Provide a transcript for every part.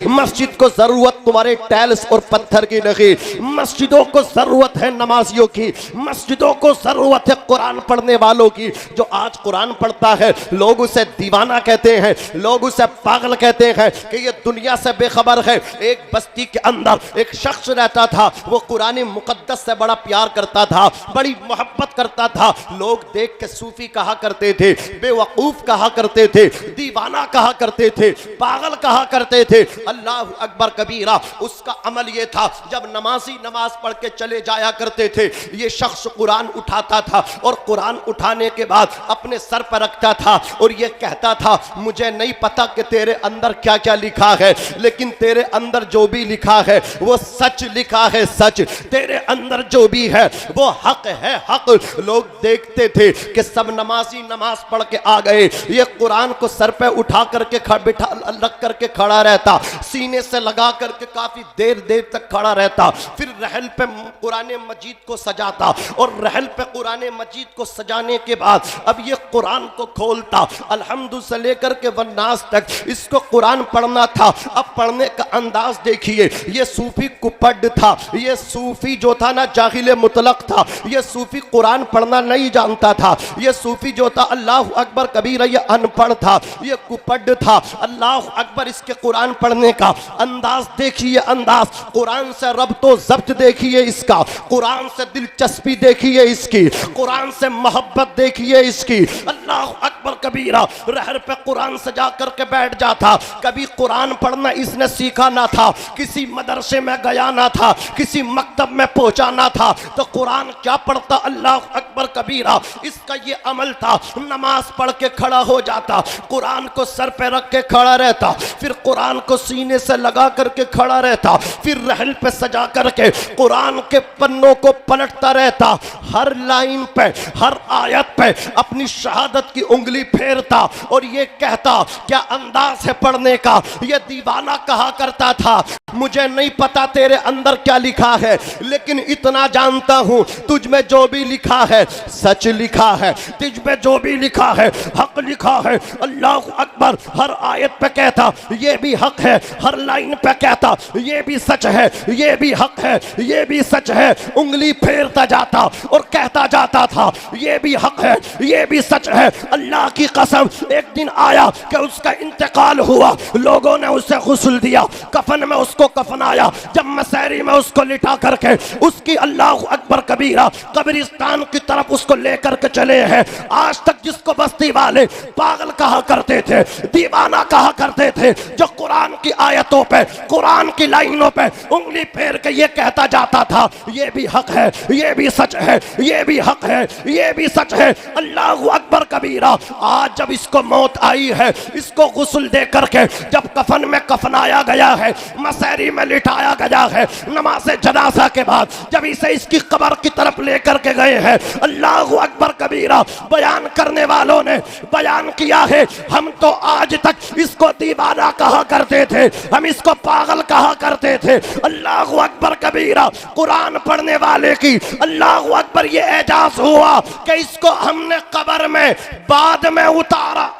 मस्जिद को जरूरत तुम्हारे टाइल्स और पत्थर की नहीं, मस्जिदों को जरूरत है नमाजियों की, मस्जिदों को जरूरत है कुरान पढ़ने वालों की। जो आज कुरान पढ़ता है लोग उसे दीवाना कहते हैं, लोग उसे पागल कहते हैं कि ये दुनिया से बेखबर है। एक बस्ती के अंदर एक शख्स रहता था, वो कुरान मुकद्दस से बड़ा प्यार करता था, बड़ी मोहब्बत करता था। लोग देख के सूफी कहा करते थे, बेवकूफ कहा करते थे, दीवाना कहा करते थे, पागल कहा करते थे। अल्लाह अकबर कबीरा। उसका अमल ये था, जब नमाजी नमाज पढ़ के चले जाया करते थे, ये शख्स कुरान उठाता था और कुरान उठाने के बाद अपने सर पर रखता था और ये कहता था, मुझे नहीं पता कि तेरे अंदर क्या क्या लिखा है, लेकिन तेरे अंदर जो भी लिखा है वो सच लिखा है, सच। तेरे अंदर जो भी है वो हक है, हक। लोग देखते थे कि सब नमाजी नमाज पढ़ के आ गए, ये कुरान को सर पे उठा करके बिठा रख करके खड़ा रहता, सीने से लगा करके काफी देर देर तक खड़ा रहता, फिर रहल पे कुरान मजीद को सजाता और रहल पे कुरान मजीद को सजाने के बाद अब ये कुरान को खोलता, अल्हम्दु से लेकर के वन्नास तक इसको कुरान पढ़ना था। अब पढ़ने का अंदाज देखिए, ये सूफी कुपड़ था, ये सूफी जो था ना जाहिल मुतलक था, ये सूफी कुरान पढ़ना नहीं जानता था, ये सूफी जो था अल्लाह अकबर कबीरा ये अनपढ़ था, ये कुपड़ था। अल्लाह अकबर, इसके कुरान पढ़ने का अंदाज देखिए, अंदाज। कुरान से रब्तो ज़ब्त देखिए इसका, कुरान से दिलचस्पी देखिए इसकी, कुरान से मोहब्बत देखिए इसकी। अल्लाह अकबर कबीरा। रहर पे कुरान सजा करके बैठ जाता। कभी कुरान पढ़ना इसने सीखा ना था, किसी मदरसे में गया ना था, किसी मकतब में पहुंचा ना था, तो कुरान क्या पढ़ता? अल्लाह अकबर कबीरा। इसका ये अमल था, नमाज पढ़ के खड़ा हो जाता, कुरान को सर पे रख के खड़ा रहता, फिर कुरान को सीने से लगा करके खड़ा रहता, फिर रहल पे सजा करके कुरान के पन्नों को पलटता रहता, हर लाइन पे हर आयत पे अपनी शहादत की उंगली फेरता और ये कहता, क्या अंदाज है पढ़ने का। ये दीवाना कहा करता था, मुझे नहीं पता तेरे अंदर क्या लिखा है, लेकिन इतना जानता हूं तुझ में जो भी लिखा है सच लिखा है, तुझ में जो भी लिखा है हक लिखा है। अल्लाह अकबर। हर आयत पे कहता ये भी हक है, हर लाइन पे कहता ये भी सच है, ये भी हक है, ये भी सच है। उंगली फेरता जाता और कहता जाता था ये भी हक है, ये भी सच है। अल्लाह की कसम, एक दिन आया कि उसका इंतकाल हुआ, लोगों ने उसे गुस्ल दिया, कफन में उसको कफनाया, जब मसैरी में उसको लिटा करके उसकी अल्लाह अकबर कबीरा कब्रिस्तान की तरफ उसको लेकर के चले हैं। आज तक जिसको बस्ती वाले पागल कहा करते थे, दीवाना कहा करते थे, जो कुरान की आयतों पे कुरान की लाइनों पे उंगली फेर के ये कहता जाता था ये भी हक है, ये भी सच है, ये भी हक है, ये भी सच है। अल्लाह अकबर कबीरा। आज जब इसको मौत आई है, इसको गुस्ल दे करके जब कफन में कफनाया गया है, मसैरी में लिटाया गया है, नमाज जनाजा के बाद जब इसे इसकी कब्र की तरफ लेकर के गए हैं, अल्लाह अकबर कबीरा। बयान करने वालों ने बयान किया है, हम तो आज तक इसको दीवाना कहा करते थे, हम इसको पागल कहा करते थे। अल्लाह अकबर कबीरा। कुरान पढ़ने वाले की अल्लाह अकबर ये एजाज हुआ कि इसको हमने कब्र में बाद में उतारा।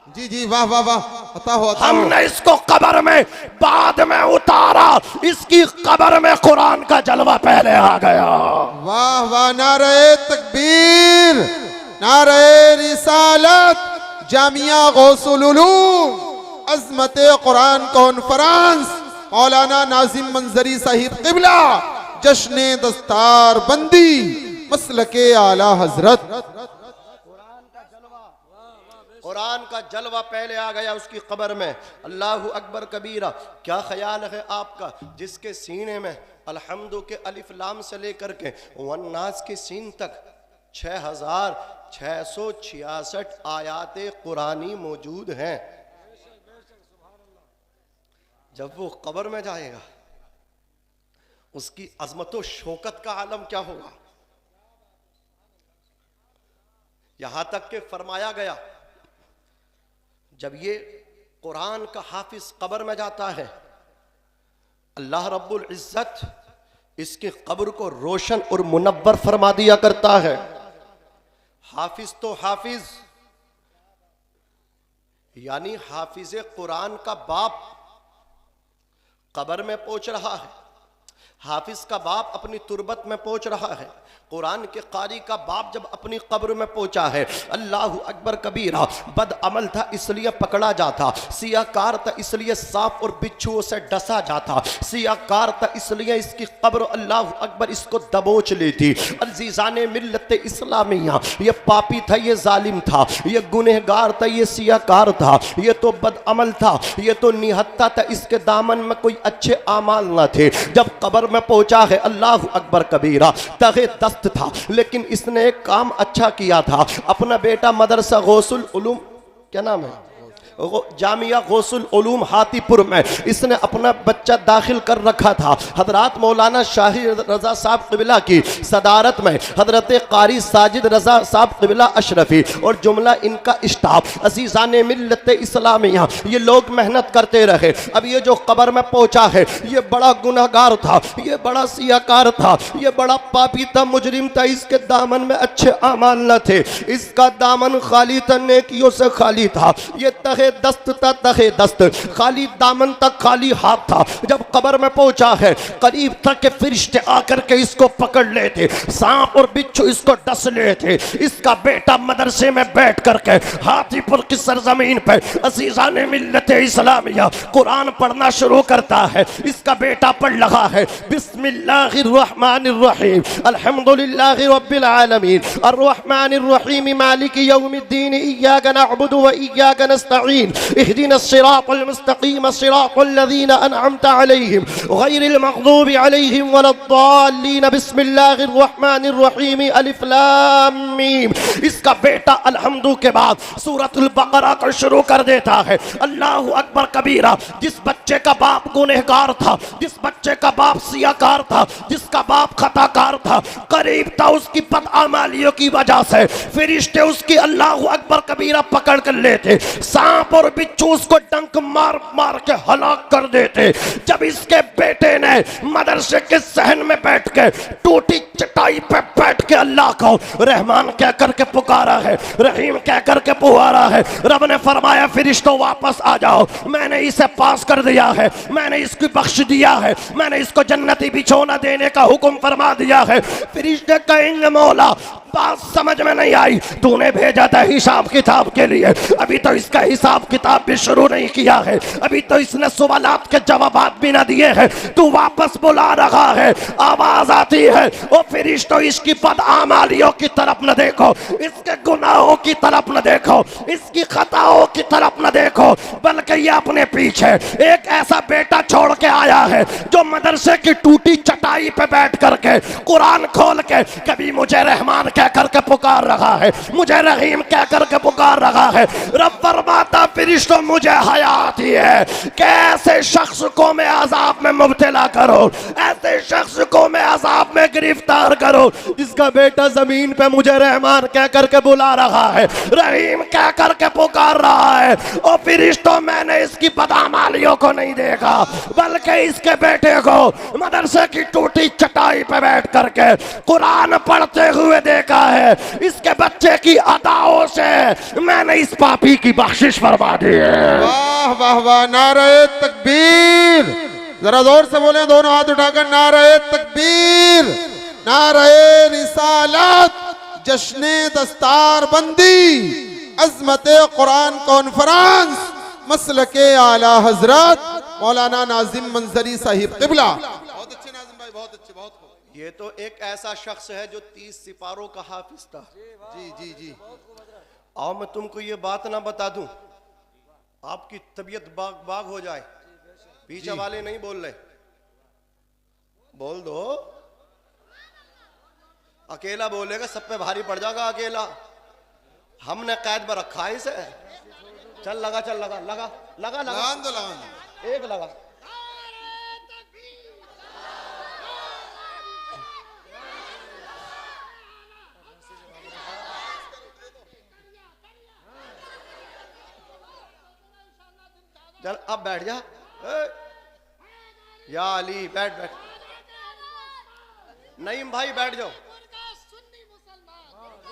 जी जी, वाह वाह वाह, अता हो। हमने इसको कब्र में बाद में उतारा, इसकी कब्र में कुरान का जलवा पहले आ गया। वाह वाह, नारे तकबीर, नारे रिसालत, जामिया गौसुल उलूम, अज़मत कुरान कॉन्फ्रेंस, मौलाना नाजिम मंजरी साहिब क़िबला, जश्न दस्तार बंदी, मसलके आला हजरत। कुरान का जलवा पहले आ गया उसकी कब्र में। अल्लाहु अकबर कबीरा। क्या ख्याल है आपका, जिसके सीने में अल्हम्दु के अलिफ लाम से लेकर के वन्नास के सीन तक 6666 आयात कुरानी मौजूद हैं। जब वो कब्र में जाएगा उसकी अजमत व शौकत का आलम क्या होगा। यहां तक के फरमाया गया, जब ये कुरान का हाफिज कब्र में जाता है, अल्लाह रब्बुल इज्जत इसकी कब्र को रोशन और मुनव्वर फरमा दिया करता है। हाफिज तो हाफिज यानी हाफिज कुरान का बाप, कब्र में पहुंच रहा है, हाफिज का बाप अपनी तुरबत में पहुंच रहा है, कुरान के कारी का बाप जब अपनी कब्र में पहुंचा है, अल्लाह अकबर कबीरा, बद अमल था इसलिए पकड़ा जाता, सियाकार था इसलिए सांप और बिच्छुओं से डसा जाता, सियाकार था इसलिए इसकी कब्र अल्लाह अकबर इसको दबोच लेती। अजीजाने मिल्लत इस्लामिया, ये पापी था, ये जालिम था, ये गुनहगार था, ये सियाकार था, ये तो बद अमल था, ये तो निहत्ता था, इसके दामन में कोई अच्छे आमाल न थे। जब कब्र में पहुंचा है, अल्लाह अकबर कबीरा, तगे दस्त था, लेकिन इसने एक काम अच्छा किया था। अपना बेटा मदरसा गौसुल उलूम, क्या नाम है, जामिया गौसुल उलूम हाथीपुर में इसने अपना बच्चा दाखिल कर रखा था। हजरत मौलाना शाही रजा साहब क़िबला की सदारत में हजरत कारी साजिद रजा साहब क़िबला अशरफी और जुमला इनका स्टाफ, अज़ीज़ाने मिल्लत इस्लामिया, ये लोग मेहनत करते रहे। अब ये जो कब्र में पहुंचा है, ये बड़ा गुनहगार था, ये बड़ा सियाकार था, ये बड़ा पापी था, मुजरिम था, इसके दामन में अच्छे आमाल न थे, इसका दामन खाली था, नेकियों से खाली था। ये तहे दस्त था, तहे दस्त, खाली दामन तक, खाली हाथ था। जब कब्र में पहुंचा है, करीब तक के फरिश्ते आकर के इसको पकड़ लेते, सांप और बिच्छू इसको डस लेते। इसका बेटा मदरसे में बैठ करके हाथीपुर की सरजमीन पे अज़ीज़ाने मिल्लत इस्लामिया कुरान पढ़ना शुरू करता है। इसका बेटा पढ़ लगा है, बिस्मिल्लाहिर्रहमानिर्रहीम, अल्हम्दुलिल्लाहि रब्बिल आलमीन, अर्रहमानिर्रहीम, मालिकि यौमिद्दीन, इय्याका नअबुदु व इय्याका नस्तईन, इहदिना सिरातल मुस्तकीम, सिरातल लज़ीना अनअमता अलैहिम, गैरिल मग़दूबि अलैहिम वलद्दाल्लीन, बिस्मिल्लाहिर्रहमानिर्रहीम, अलिफ लाम मीम। इसका बेटा अल्हम्दु के बाद सूरतुल बकरा को शुरू कर देता है। अल्लाहु अकबर कबीरा। जिस बच्चे का बाप गुनहगार था, जिस बच्चे का बाप सियाकार था, जिसका बाप खताकार था, करीब था उसकी बदआमालियों की वजह से फरिश्ते उसकी अल्लाहु अकबर कबीरा पकड़ कर लेते, सांप और बिच्छू उसको डंक मार मार के हलाक कर देते। जब इसके बेटे ने मदरसे के सहन में बैठ के टूटी चटाई पे बैठ के अल्लाह को रहमान कह करके पुकारा है, रहीम कह करके पुकारा है, रब ने फरमाया फरिश्तों वापस आ जाओ, मैंने इसे पास कर दिया है, मैंने इसकी बख्श दिया है, मैंने इसको जन्नती बिछोना देने का हुक्म फरमा दिया है। फरिश्ते कहेंगे मौला बात समझ में नहीं आई, तूने भेजा था हिसाब किताब के लिए, अभी तो इसका हिसाब किताब भी शुरू नहीं किया है, अभी तो इसने सवालात के जवाबात भी ना दिए हैं, तू वापस बुला रहा है। आवाज आती है, ओ फरिश्तों इसकी बदआमालियों की तरफ न देखो, इसके गुनाहों की तरफ न देखो, इसकी खताओं की तरफ न देखो, बल्कि ये अपने पीछे एक ऐसा बेटा छोड़ के आया है जो मदरसे की टूटी चटाई पे बैठ करके कुरान खोल के कभी मुझे रहमान कह करके पुकार रहा है, मुझे रहीम कह करके पुकार रहा है। रब फरमाता फरिश्तों मुझे हया आती है, कैसे शख्स को मैं अजाब में मुब्तला करो, ऐसे शख्स को मैं अजाब में गिरफ्तार करो जिसका बेटा जमीन पे मुझे रहमान कह करके बुला रहा है, रहीम कह करके पुकार रहा है। और फरिश्तों मैंने इसकी बदआमालियों को नहीं देखा, बल्कि इसके बेटे को मदरसे की टूटी चटाई पे बैठ करके कुरान पढ़ते हुए देखा है। इसके बच्चे की अदाओं से मैंने इस पापी की बख्शिश फरमा दी है। वाह वाह वाह, नारे तकबीर, जरा जोर से बोले दोनों हाथ उठाकर, नारे तकबीर, नारे रिसालत, जश्ने दस्तार बंदी, अज़मते कुरान कॉन्फ्रेंस, मसलके आला हजरत मौलाना नाजिम मंजरी साहिब क़िबला। बहुत अच्छे नाजिम भाई, बहुत अच्छे, बहुत खूब। ये तो एक ऐसा शख्स है जो 30 सिपारों का हाफिज था। जी जी जी। आओ मैं तुमको ये बात ना बता दूं, आपकी तबीयत बाग बाग हो जाए। पीछे वाले नहीं बोल रहे, बोल दो। अकेला बोलेगा सब पे भारी पड़ जाएगा अकेला, हमने कैद में रखा है इसे। चल लगा, चल लगा लगा लगा लगा, लगान दो, लगान दो। एक लगा। चल अब बैठ जा। या अली बैठ बैठ, नईम भाई बैठ जाओ।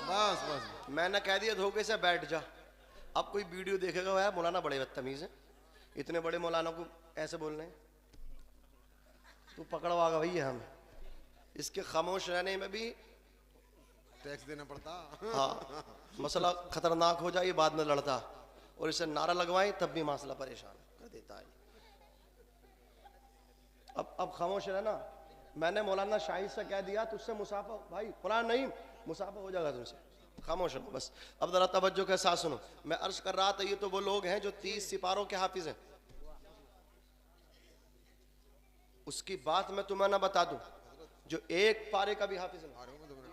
बस बस, मैंने कह दिया धोखे से बैठ जा। अब कोई वीडियो देखेगा वह मौलाना बड़े बदतमीज है, इतने बड़े मौलाना को ऐसे बोल रहे हैं। तू पकड़वागा भैया हम, इसके खामोश रहने में भी टैक्स देना पड़ता। हाँ मसला खतरनाक हो जाए, बाद में लड़ता, और इसे नारा लगवाएं तब भी मसला परेशान कर देता है। अब खामोश रहना। मैंने मौलाना शाहिद से कह दिया तुझसे मुसाफा भाई, कुरान नहीं मुसाफा हो जाएगा तुमसे, खामोश रहो बस। अब जरा तवज्जो के साथ सुनो। मैं अर्ज कर रहा था ये तो वो लोग हैं जो 30 सिपारों के हाफिज हैं। उसकी बात मैं तुम्हें ना बता दूं जो एक पारे का भी हाफिज है।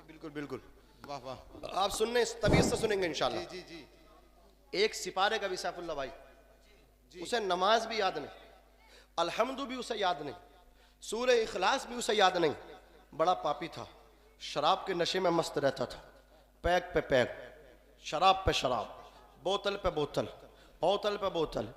बिल्कुल बिल्कुल, वाह वाह, आप सुनने तबीयत से सुनेंगे इंशाल्लाह। जी जी, एक सिपारे का भी सैफुल्लाह भाई, उसे नमाज भी याद नहीं, अल्हम्दु भी उसे याद नहीं, सूरह इखलास भी उसे याद नहीं। बड़ा पापी था, शराब के नशे में मस्त रहता था, पैक पे पैक, शराब पे शराब, बोतल पे बोतल, बोतल पे बोतल,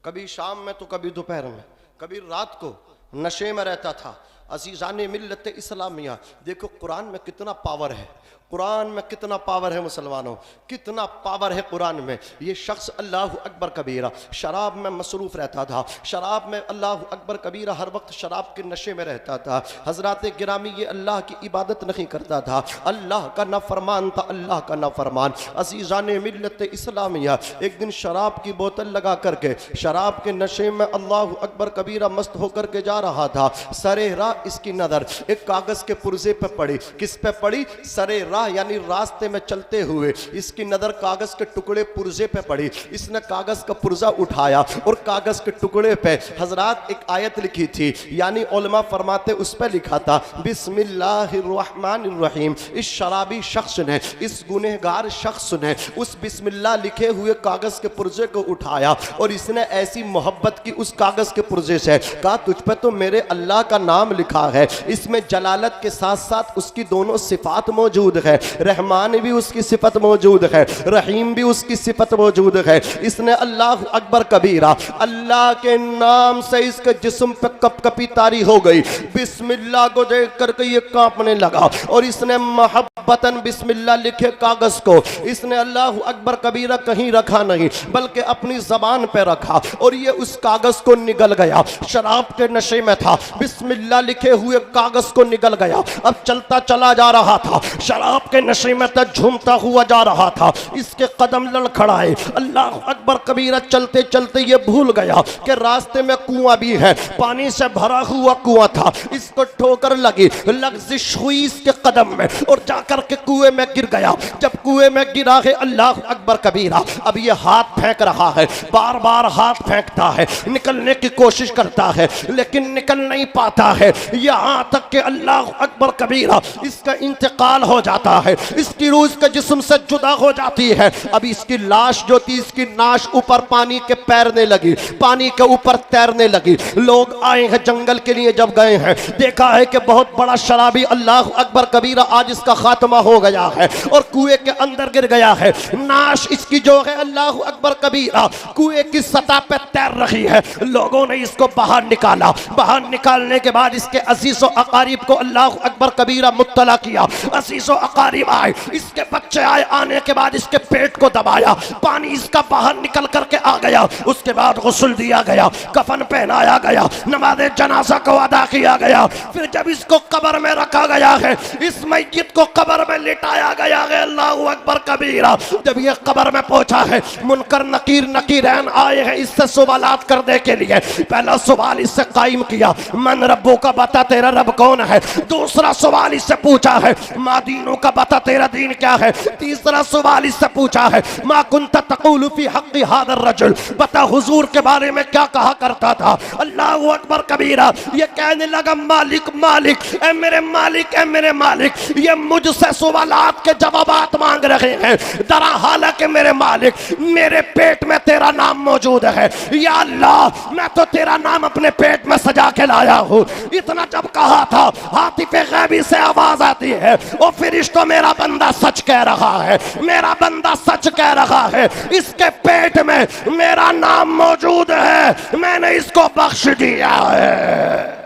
कभी शाम में तो कभी दोपहर में, कभी रात को नशे में रहता था। अजीज़ाने मिल्लत इस्लामिया, देखो कुरान में कितना पावर है, कुरान में कितना पावर है मुसलमानों, कितना पावर है कुरान में। ये शख्स अल्लाह अकबर कबीरा शराब में मसरूफ़ रहता था, शराब में अल्लाह अकबर कबीरा हर वक्त शराब के नशे में रहता था। हज़रात गिरामी ये अल्लाह की इबादत नहीं करता था, अल्लाह का नाफरमान था, अल्लाह का नाफरमान। अज़ीज़ाने मिल्लत इस्लामिया, एक दिन शराब की बोतल लगा करके शराब के नशे में अल्लाह अकबर कबीरा मस्त होकर के जा रहा था। सरे राह इसकी नज़र एक कागज़ के पुर्जे पे पड़ी। किस पे पड़ी? सरे राह यानी रास्ते में चलते हुए इसकी नजर कागज के टुकड़े पुर्जे पे पड़ी। इसने कागज का पुर्जा उठाया और कागज के टुकड़े पे हजरात एक आयत लिखी थी, यानी उलमा फरमाते उस पे लिखा था बिस्मिल्लाहिर्रहमानिर्रहीम। इस शराबी शख्स ने, इस गुनहगार शख्स ने उस बिस्मिल्लाह लिखे हुए कागज के पुर्जे को उठाया और इसने ऐसी मोहब्बत की उस कागज के पुर्जे से, कहा तुझ पे तो मेरे अल्लाह का नाम लिखा है, इसमें जलालत के साथ साथ उसकी दोनों सिफात मौजूद है, रहमान भी उसकी सिफत मौजूद है, रहीम भी उसकी सिफत मौजूद है। इसने अल्लाह अकबर कबीरा, अल्लाह के नाम से इसके जिस्म पे कपकपी तारी हो गई। बिस्मिल्लाह को देख करके ये कांपने लगा और इसने मोहब्बतन बिस्मिल्लाह लिखे कागज को इसने अल्लाह अकबर कबीरा कहीं रखा नहीं बल्कि अपनी जबान पे रखा और ये उस कागज को निगल गया। शराब के नशे में था, बिस्मिल्लाह लिखे हुए कागज को निगल गया। अब चलता चला जा रहा था, शराब के नशे में तक झूमता हुआ जा रहा था, इसके कदम लड़खड़ाए। अल्लाह अकबर कबीरा चलते चलते ये भूल गया कि रास्ते में कुआं भी है, पानी से भरा हुआ कुआं था। इसको ठोकर लगी, लग़ज़िश हुई इसके कदम में और जाकर के कुएं में गिर गया। जब कुएं में गिरा है अल्लाह अकबर कबीरा, अब ये हाथ फेंक रहा है, बार बार हाथ फेंकता है, निकलने की कोशिश करता है लेकिन निकल नहीं पाता है। यहाँ तक कि अल्लाह अकबर कबीरा इसका इंतकाल हो जाता है, इसकी रूह इसके जिस्म से जुदा हो जाती है। अब इसकी लाश जो थी, इसकी नाश ऊपर पानी के तैरने लगी, पानी के ऊपर तैरने लगी। लोग आए हैं जंगल के लिए, जब गए हैं देखा है कि बहुत बड़ा शराबी अल्लाह अकबर कबीरा आज इसका खात्मा हो गया है और कुएं के अंदर गिर गया है। नाश इसकी जो है अल्लाह अकबर कबीरा कुएं की सतह पे तैर रही है। लोगों ने इसको बाहर निकाला, बाहर निकालने के बाद इसके अजीज़ो अकारीब को अल्लाह अकबर कबीरा मुत्तला किया। अजीज़ो अकारीब आए, इसके बच्चे आए, आने के बाद इसके पेट को दबाया, पानी इसका बाहर निकल करके आ गया। उसके बाद गुस्ल दिया गया, कफन पहनाया गया, नमाज़े जनाजा को अदा किया गया। फिर जब इसको कब्र में रखा गया है, इस मैयत को कब्र में लिटाया गया है। अल्लाहु अकबर कबीरा। जब ये कब्र में पहुंचा है, मुनकर नकीर नकीरैन आए हैं इससे सवालात करने के लिए। पहला सवाल इससे कायम किया, मन रब्बो का बता तेरा रब कौन है। दूसरा सवाल इससे पूछा है, मा दीनों का बता तेरा दीन क्या है। तीसरा सवाल इससे पूछा है, मा कुंत तक़ूलु फी हक़्क़ि हाज़ा रजुल, बता हुजूर के बारे में क्या कहा करता था। अल्लाहु अकबर कबीरा। ये कहने लगा, मालिक मालिक, ए मेरे मालिक, ए मेरे मालिक, ये मुझसे सवालात के जवाबात मांग रहे हैं। दरा हालांकि मेरे मालिक, मेरे पेट में तेरा नाम मौजूद है। या अल्लाह, मैं तो तेरा नाम अपने पेट में सजा के लाया हूँ। इतना जब कहा था, हाथी पे गैबी से आवाज आती है, ओ फरिश्तों मेरा बंदा सच कह रहा है, मेरा बंदा सच कह रहा है, इसके पेट में मेरा नाम मौजूद है, मैंने इसको बख्श दिया है।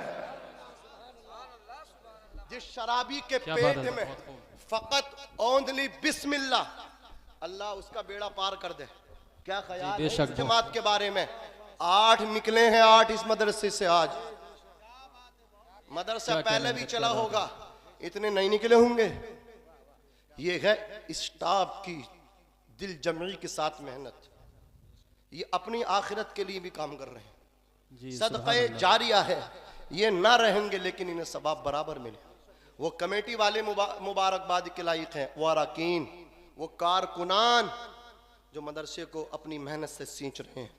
जिस शराबी के पेट में फकत ओंधली बिस्मिल्लाह, अल्लाह उसका बेड़ा पार कर दे। क्या ख्याल है इस जमात के बारे में? 8 निकले हैं, 8 इस मदरसे से आज। मदरसा पहले भी चला होगा, इतने नहीं निकले होंगे। ये है स्टाफ की दिल जमी के साथ मेहनत, ये अपनी आखिरत के लिए भी काम कर रहे हैं। सदक़े जारिया है, ये ना रहेंगे लेकिन इन्हें सवाब बराबर मिले। वो कमेटी वाले मुबारकबाद के लायक हैं, वो अरकान, वो कारकुनान जो मदरसे को अपनी मेहनत से सींच रहे हैं।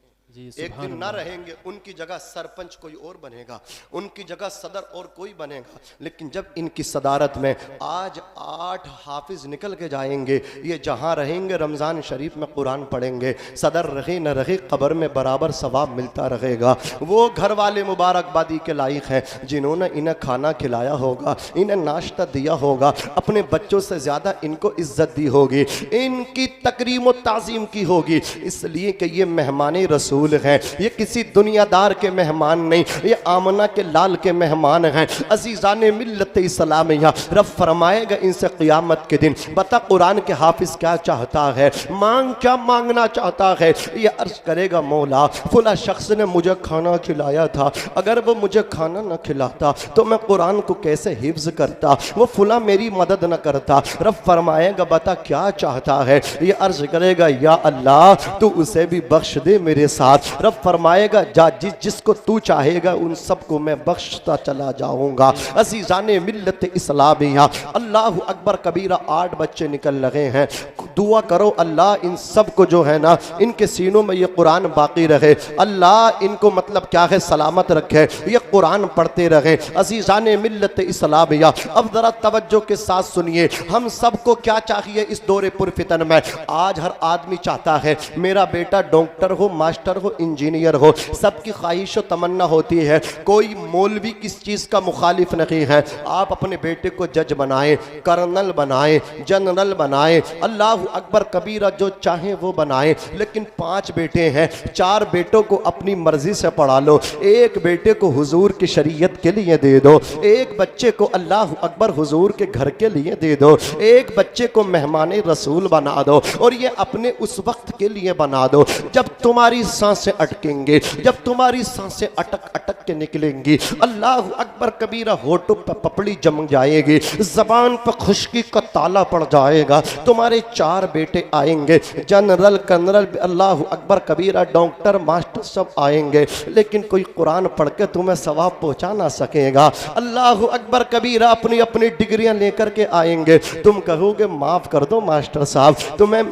एक दिन ना रहेंगे, उनकी जगह सरपंच कोई और बनेगा, उनकी जगह सदर और कोई बनेगा। लेकिन जब इनकी सदारत में आज 8 हाफिज निकल के जाएंगे, ये जहां रहेंगे रमज़ान शरीफ में कुरान पढ़ेंगे, सदर रहे न रहे कब्र में बराबर सवाब मिलता रहेगा। वो घर वाले मुबारकबादी के लायक हैं जिन्होंने इन्हें खाना खिलाया होगा, इन्हें नाश्ता दिया होगा, अपने बच्चों से ज़्यादा इनको इज्जत दी होगी, इनकी तकरीम व ताज़ीम की होगी, इसलिए कि ये मेहमान रसूल हैं। ये किसी दुनियादार के मेहमान नहीं, ये आमना के लाल के मेहमान हैं। अजीज़ाने मिल्लत इस्लामिया, रब फरमाएगा इनसे क़यामत के दिन, बता कुरान के हाफिज क्या चाहता है, मांग क्या मांगना चाहता है। ये अर्ज करेगा मौला फला शख्स ने मुझे खाना खिलाया था, अगर वो मुझे खाना न खिलाता तो मैं कुरान को कैसे हिफ्ज करता, वो फला मेरी मदद न करता। रब फरमाएगा बता क्या चाहता है। ये अर्ज करेगा या अल्लाह तू उसे भी बख्श दे मेरे साथ। रब फरमाएगा जा जिसको तू चाहेगा उन सबको मैं बख्शता चला जाऊंगा। अज़ीज़ाने मिल्लत इस्लामिया, अल्लाह अकबर कबीरा 8 बच्चे निकल लगे हैं। दुआ करो अल्लाह इन सब को जो है ना, इनके सीनों में ये कुरान बाकी रहे, अल्लाह इनको मतलब क्या है सलामत रखे, ये कुरान पढ़ते रहे। अज़ीज़ाने मिल्लत इस्लामिया, अब ज़रा तवज्जो के साथ सुनिए, हम सबको क्या चाहिए इस दौरे पुरफितन में। आज हर आदमी चाहता है मेरा बेटा डॉक्टर हो, मास्टर हो, इंजीनियर हो, सबकी ख्वाहिश व तमन्ना होती है। कोई मौलवी किस चीज़ का मुखालिफ नहीं है। आप अपने बेटे को जज बनाएं, कर्नल बनाएं, जनरल बनाएं, अल्लाह अकबर कबीरा जो चाहें वो बनाएं। लेकिन 5 बेटे हैं, 4 बेटों को अपनी मर्जी से पढ़ा लो, एक बेटे को हुजूर की शरीयत के लिए दे दो, एक बच्चे को अल्लाह अकबर हुजूर के घर के लिए दे दो, एक बच्चे को मेहमान रसूल बना दो, और ये अपने उस वक्त के लिए बना दो जब तुम्हारी सांसें अटकेंगे, जब तुम्हारी सांसें अटक अटक के निकलेंगी। अल्लाह अकबर कबीरा, होठों पर पपड़ी जम जाएगी, जबान पर खुश्की का ताला पड़ जाएगा। तुम्हारे 4 बेटे आएंगे, जनरल कर्नल, अल्लाह अकबर कबीरा, डॉक्टर मास्टर सब आएंगे, लेकिन कोई कुरान पढ़ के तुम्हें सवाब पहुंचा ना सकेगा। अल्लाह अकबर कबीरा अपनी अपनी डिग्रियां लेकर के आएंगे, तुम कहोगे माफ कर दो मास्टर साहब, तुम्हें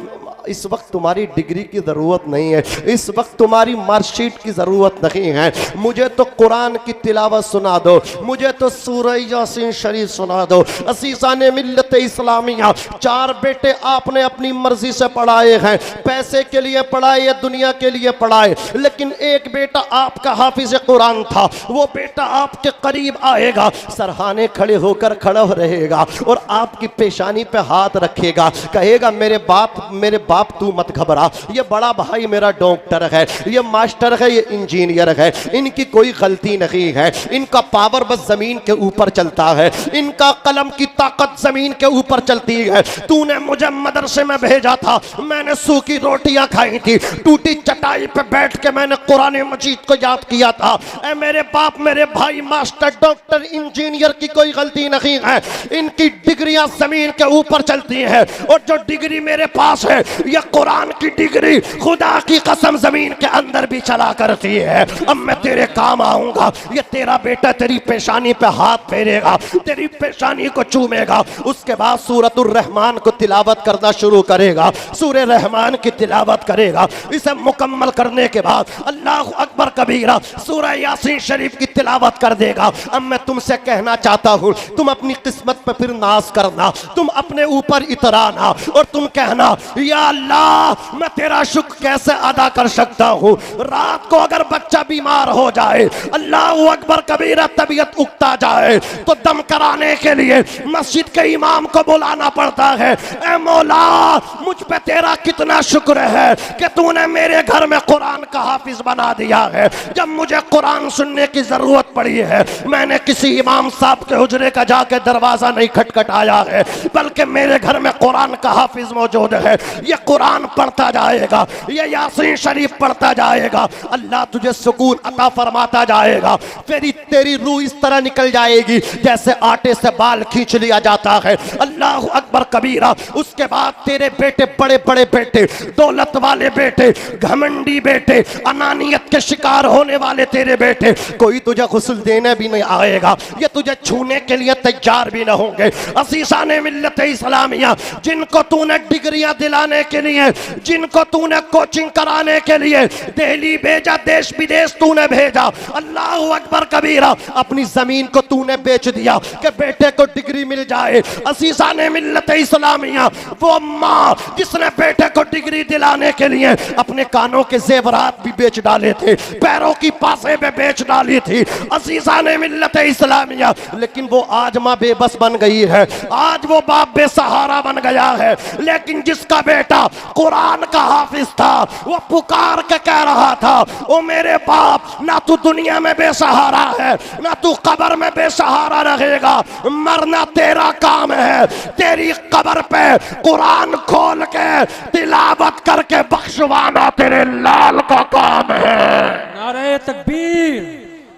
इस वक्त तुम्हारी डिग्री की ज़रूरत नहीं है, इस वक्त तुम्हारी मार्कशीट की ज़रूरत नहीं है, मुझे तो कुरान की तिलावत सुना दो, मुझे तो सूरह यासीन शरीफ सुना दो। अज़ीज़ाने मिल्लत इस्लामिया, 4 बेटे आपने अपनी मर्जी से पढ़ाए हैं, पैसे के लिए पढ़ाए या दुनिया के लिए पढ़ाए, लेकिन एक बेटा आपका हाफिज कुरान था, वो बेटा आपके करीब आएगा, सरहाने खड़े होकर खड़ा रहेगा और आपकी पेशानी पे हाथ रखेगा, कहेगा मेरे बाप तू मत घबरा, ये बड़ा भाई मेरा डॉक्टर है, ये मास्टर है, ये इंजीनियर है, इनकी कोई गलती नहीं है, इनका पावर बस जमीन के ऊपर चलता है, इनका कलम की ताकत जमीन के ऊपर चलती है। तूने मुझे मदरसे में भेजा था, मैंने सूखी रोटियां खाई थी, टूटी चटाई पे बैठ के मैंने कुरान मजीद को याद किया था। ए मेरे बाप, मेरे भाई, मास्टर, डॉक्टर, इंजीनियर की कोई गलती नहीं है, इनकी डिग्रियां जमीन के ऊपर चलती है, और जो डिग्री मेरे पास है यह कुरान की डिग्री खुदा की कसम जमीन के अंदर भी चला करती है। अब मैं तेरे काम आऊंगा, ये तेरा बेटा तेरी पेशानी पे हाथ फेरेगा, तेरी पेशानी को चूमेगा, उसके बाद सूरतुर रहमान को तिलावत करना शुरू करेगा, सूरह रहमान की तिलावत करेगा। इसे मुकम्मल करने के बाद अल्लाह अकबर कबीरा सूरह यासीन शरीफ की तिलावत कर देगा। अब मैं तुमसे कहना चाहता हूँ, तुम अपनी किस्मत पे फिर नाज करना, तुम अपने ऊपर इतराना और तुम कहना या अल्लाह मैं तेरा शुक्र कैसे अदा कर सकता हूँ। रात को अगर बच्चा बीमार हो जाए, अल्लाह अकबर कबीरा, तबीयत उगता जाए, तो दम कराने के लिए मस्जिद के इमाम को बुलाना पड़ता है। ए मौला, मुझ पे तेरा कितना शुक्र है कि तूने मेरे घर में कुरान का हाफिज बना दिया है। जब मुझे कुरान सुनने की जरूरत पड़ी है, मैंने किसी इमाम साहब के हुजरे का जाके दरवाजा नहीं खटखटाया है, बल्कि मेरे घर में कुरान का हाफिज मौजूद है। ये कुरान पढ़ता जाएगा, ये यासीन शरीफ पढ़ता जाएगा, अल्लाह तुझे सुकून अता फरमाता जाएगा। फिर तेरी रूह इस तरह निकल जाएगी जैसे आटे से बाल खींच लिया जाता है। अल्लाह अकबर कबीरा। उसके बाद तेरे बेटे, बड़े बड़े बेटे, दौलत वाले बेटे, घमंडी बेटे, अनानियत के शिकार होने वाले तेरे बेटे, कोई तुझे गुस्ल देने भी नहीं आएगा, ये तुझे छूने के लिए तैयार भी न होंगे। असीसाने मिल्लत इस्लामिया, जिनको तूने डिग्रियां दिलाने के लिए, जिनको तूने कोचिंग कराने के लिए दिल्ली भेजा, देश विदेश तूने भेजा, अल्लाह अकबर कबीरा, अपनी जमीन को तूने बेच दिया कि बेटे को डिग्री मिल जाए। असीसाने मिल्लत इस्लामिया, वो माँ जिसने बेटे को डिग्री दिलाने के लिए अपने कानों के जेवरात भी बेच डाले थे, पैरों की पासे में बेच डाली थी। असीसाने मिल्लत इस्लामिया, लेकिन वो आज माँ बेबस बन गई है, आज वो बाप बेसहारा बन गया है। लेकिन जिसका बेटा कुरान का हाफिज था, वो पुकार के कह रहा था, ओ मेरे बाप, ना तू दुनिया में बेसहारा है, ना तू कब्र में बेसहारा रहेगा, मरना तेरा काम है, तेरी कब्र पे कुरान खोल के तिलावत करके बख्शवाना तेरे लाल का काम है। नारे तकबीर,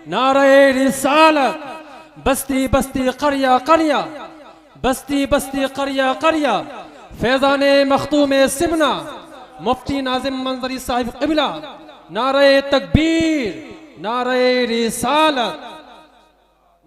नारे रिसालत, बस्ती बस्ती करिया करिया, बस्ती बस्ती करिया करिया, फैजाने मखतूम सिबना, मुफ्ती नाजिम मंजरी साहिब क़िबला, नारे तकबीर, नारे रिसालत।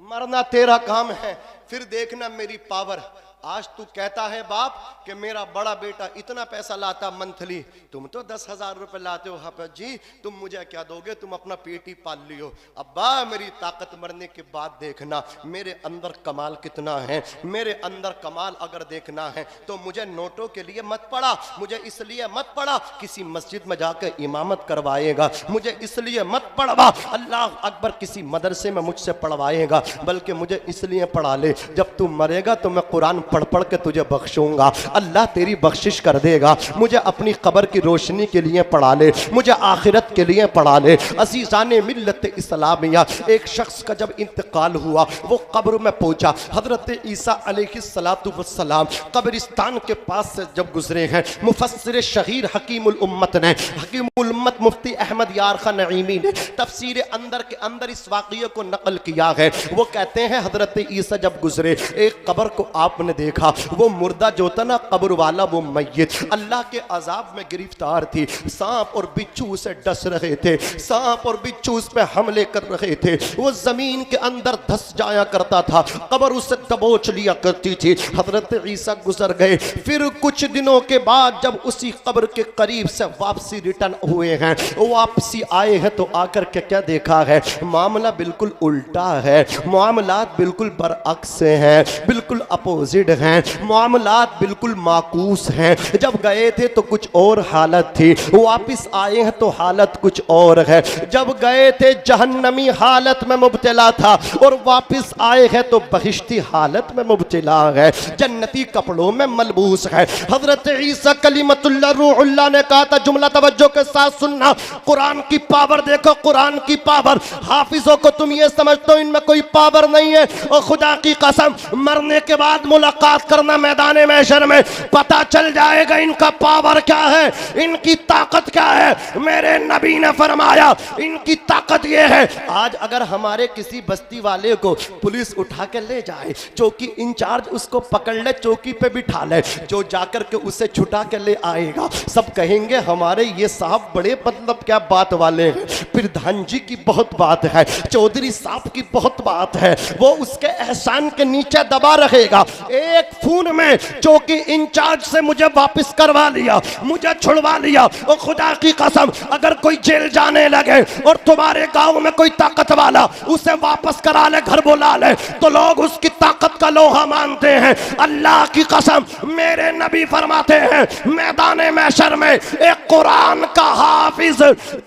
मरना तेरा काम है, फिर देखना मेरी पावर। आज तू कहता है बाप कि मेरा बड़ा बेटा इतना पैसा लाता मंथली, तुम तो 10,000 रुपए लाते हो हाफिज जी, तुम मुझे क्या दोगे, तुम अपना पेट ही पाल लियो। अब्बा मेरी ताकत मरने के बाद देखना मेरे अंदर कमाल कितना है, मेरे अंदर कमाल अगर देखना है तो मुझे नोटों के लिए मत पढ़ा, मुझे इसलिए मत पढ़ा किसी मस्जिद में जाकर इमामत करवाएगा, मुझे इसलिए मत पढ़वा अल्लाह अकबर किसी मदरसे में मुझसे पढ़वाएगा, बल्कि मुझे इसलिए पढ़ा ले, जब तू मरेगा तो मैं कुरान पढ़ पढ़ के तुझे बख्शूंगा, अल्लाह तेरी बख्शिश कर देगा। मुझे अपनी कब्र की रोशनी के लिए पढ़ा ले, मुझे आखिरत के लिए पढ़ा ले। अज़ीज़ाने मिल्लत इस्लामिया, एक शख्स का जब इंतकाल हुआ वो कब्र में पहुंचा, हजरत ईसा अलैहिस्सलातु वस्सलाम कब्रिस्तान के पास से जब गुजरे हैं, मुफस्सिर शहीर हकीमुल उम्मत ने, हकीमुल उम्मत मुफ्ती अहमद यार खान नईमी ने तफसीर अंदर के अंदर इस वाक़ये को नकल किया है। वो कहते हैं हजरत ईसा जब गुजरे, एक कब्र को आपने देखा, वो मुर्दा जो था ना कब्र वाला, वो मैयत अल्लाह के अजाब में गिरफ्तार थी, सांप और बिच्छू उसे डस रहे थे, सांप और बिच्छू उस पर हमले कर रहे थे, वो जमीन के अंदर धस जाया करता था, कब्र उसे दबोच लिया करती थी। हजरत ईसा गुजर गए, फिर कुछ दिनों के बाद जब उसी कब्र के करीब से वापसी रिटर्न हुए हैं, वापसी आए हैं तो आकर के क्या देखा है, मामला बिल्कुल उल्टा है, मामलात बिल्कुल बरअक्स हैं, बिल्कुल अपोजिट हैं, मामलात बिल्कुल माकूस हैं। जब गए थे तो कुछ और हालत थी, वापस आए हैं तो हालत कुछ और है। जब गए थे जहन्नमी हालत में मुब्तला था और वापस आए हैं तो बहिश्ती हालत में मुब्तला है, जन्नती कपड़ों में मलबूस है। हजरत ईसा कलीमतुल्लाह रूहुल्लाह ने कहा था, जुमला तवज्जो के साथ सुनना, कुरान की पावर देखो, कुरान की पावर। हाफिजों को तुम ये समझते हो इनमें कोई पावर नहीं है, और खुदा की कसम मरने के बाद मुलाकात करना मैदान महशर में, पता चल जाएगा इनका पावर क्या है, इनकी ताकत क्या है। मेरे नबी ने फरमाया इनकी ताकत ये है, आज अगर हमारे किसी बस्ती वाले को पुलिस उठा के ले जाए, चौकी इंचार्ज उसको पकड़ ले, चौकी पे बिठा ले, जो जाकर के उसे छुटा के ले आएगा, सब कहेंगे हमारे ये साहब बड़े मतलब क्या बात वाले हैं, प्रधान जी की बहुत बात है, चौधरी साहब की बहुत बात है, वो उसके एहसान के नीचे दबा रहेगा। एक फोन में चौकी इंचार्ज से मुझे वापस करवा लिया, मुझे छुड़वा लिया, और खुदा की कसम अगर कोई जेल जाने लगे और तुम्हारे गांव में कोई ताकत वाला उसे वापस करा ले, घर बुला ले, तो लोग उसकी ताकत का लोहा मानते हैं। अल्लाह की कसम मेरे नबी फरमाते हैं, मैदान महशर में एक कुरान का हाफिज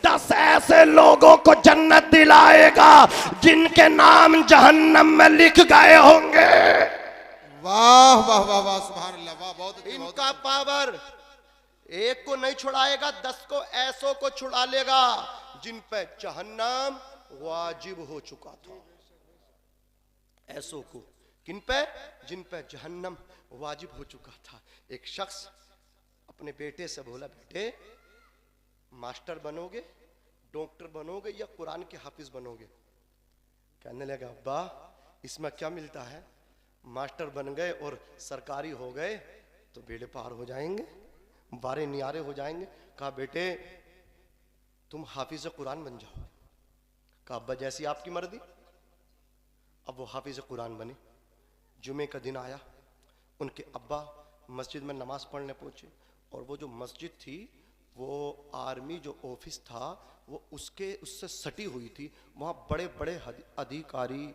10 ऐसे लोगों को जन्नत दिलाएगा जिनके नाम जहन्नम में लिख गए होंगे। वाह वाह वाह वाह, सुभान अल्लाह, वाह, बहुत अच्छी, बहुत इनका पावर एक को नहीं छुड़ाएगा, 10 को ऐसों को छुड़ा लेगा जिन पे जहन्नम वाजिब हो चुका था। ऐसों को किन पे, जिन पे जहन्नम वाजिब हो चुका था। एक शख्स अपने बेटे से बोला, बेटे मास्टर बनोगे, डॉक्टर बनोगे या कुरान के हाफिज बनोगे? कहने लगा, अब्बा इसमें क्या मिलता है, मास्टर बन गए और सरकारी हो गए तो बेड़े पार हो जाएंगे, बारे नियारे हो जाएंगे। कहा, बेटे तुम हाफिज कुरान बन जाओ। कहा, अब्बा जैसी आपकी मर्जी। अब वो हाफिज कुरान बने। जुमे का दिन आया, उनके अब्बा मस्जिद में नमाज पढ़ने पहुंचे और वो जो मस्जिद थी वो आर्मी जो ऑफिस था वो उससे सटी हुई थी। वहाँ बड़े बड़े अधिकारी,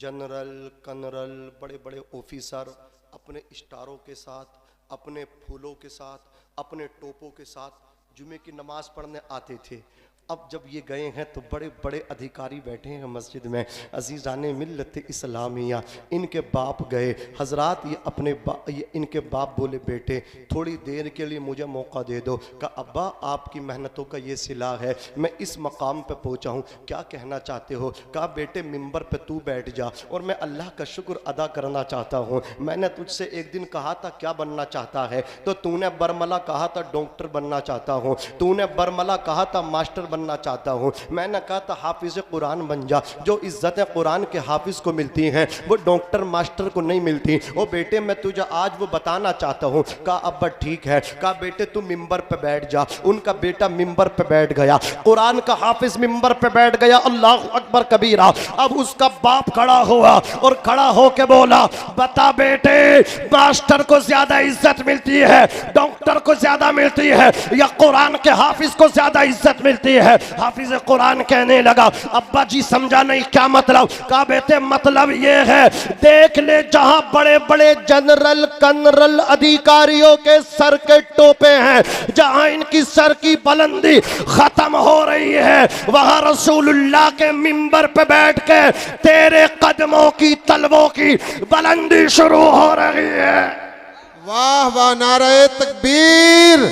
जनरल, कर्नल, बड़े बड़े ऑफिसर अपने स्टारों के साथ, अपने फूलों के साथ, अपने टोपों के साथ जुमे की नमाज पढ़ने आते थे। अब जब ये गए हैं तो बड़े बड़े अधिकारी बैठे हैं मस्जिद में। अजीज़ाने मिल्लत इस्लामिया, इनके बाप गए, हजरात ये इनके बाप बोले, बेटे थोड़ी देर के लिए मुझे मौका दे दो। कहा, अब्बा आपकी मेहनतों का ये सिला है, मैं इस मकाम पे पहुंचा हूँ, क्या कहना चाहते हो? कहा, बेटे मिंबर पे तू बैठ जा और मैं अल्लाह का शुक्र अदा करना चाहता हूँ। मैंने तुझसे एक दिन कहा था क्या बनना चाहता है, तो तूने बरमला कहा था डॉक्टर बनना चाहता हूँ, तूने बरमला कहा था मास्टर बनना चाहता हूं। मैंने कहा था हाफिज कुरान बन जा। जो इज्जत कुरान के हाफिज को मिलती है वो डॉक्टर मास्टर को नहीं मिलती। ओ बेटे मैं तुझे आज वो बताना चाहता हूं। कहा, अब्बा ठीक है। कहा, बेटे तू मिंबर पे बैठ जा। उनका बेटा मिंबर पे बैठ गया, कुरान का हाफिज मिंबर पे बैठ गया। अल्लाह अकबर कबीरा। अब उसका बाप खड़ा हुआ और खड़ा होके बोला, बता बेटे मास्टर को ज्यादा इज्जत मिलती है, डॉक्टर को ज्यादा मिलती है या कुरान के हाफिज को ज्यादा इज्जत मिलती है? हाफिज कुरान कहने लगा, अब्बा जी समझा नहीं, क्या मतलब? कहा, बेटे मतलब ये है, देख ले जहां बड़े बड़े जनरल, कर्नल, अधिकारियों के सर के टोपे हैं, जहां इनकी सर की बुलंदी खत्म हो रही है, वहां रसूलुल्लाह के मिंबर पे बैठ के तेरे कदमों की, तलवों की बुलंदी शुरू हो रही है। वाह वाह, नारे तकबीर,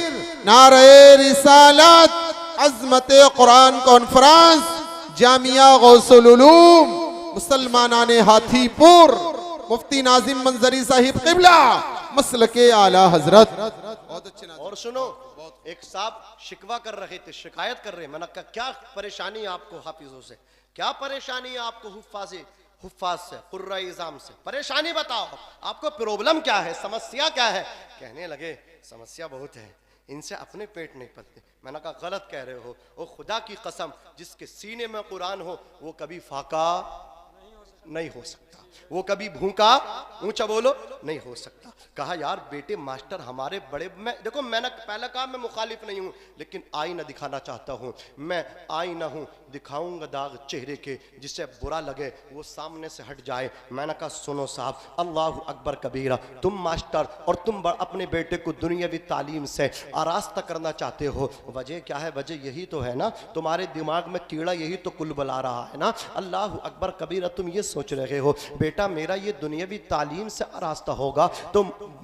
नारे रिसालत, अज़मत कुरान कॉन्फ्रेंस, जामिया गौसुल उलूम, मुसलमानाने हाथीपुर, मुफ्ती नाजिम मंजरी साहिब किबला, मसलके आला हजरत। बहुत अच्छे। और सुनो, एक साहब शिकवा कर रहे थे, शिकायत कर रहे। मैंने कहा, क्या परेशानी है आपको हाफिजों से, क्या परेशानी है आपको हुफ्फाज से, कुर्रा इज़ाम से? परेशानी बताओ, आपको प्रॉब्लम क्या है, समस्या क्या है? कहने लगे, समस्या बहुत है, इनसे अपने पेट नहीं पलते। मैंने कहा, गलत कह रहे हो। ओ खुदा की कसम, जिसके सीने में कुरान हो वो कभी फाका नहीं हो सकता, वो कभी भूखा, ऊंचा बोलो, नहीं हो सकता। कहा, यार बेटे मास्टर हमारे बड़े, देखो मैंने पहले कहा मैं मुखालिफ नहीं हूं, लेकिन आईना दिखाना चाहता हूं। मैं आईना हूं, दिखाऊंगा दाग चेहरे के, जिससे बुरा लगे वो सामने से हट जाए। मैंने कहा, सुनो साहब, अल्लाह अकबर कबीरा, तुम मास्टर और तुम अपने बेटे को दुनियावी तालीम से आरास्ता करना चाहते हो। वजह क्या है? वजह यही तो है ना, तुम्हारे दिमाग में कीड़ा यही तो कुल बुला रहा है ना। अल्लाह अकबर कबीरा, तुम ये सोच रहे हो बेटा मेरा ये दुनियावी तालीम से आरास्ता होगा तो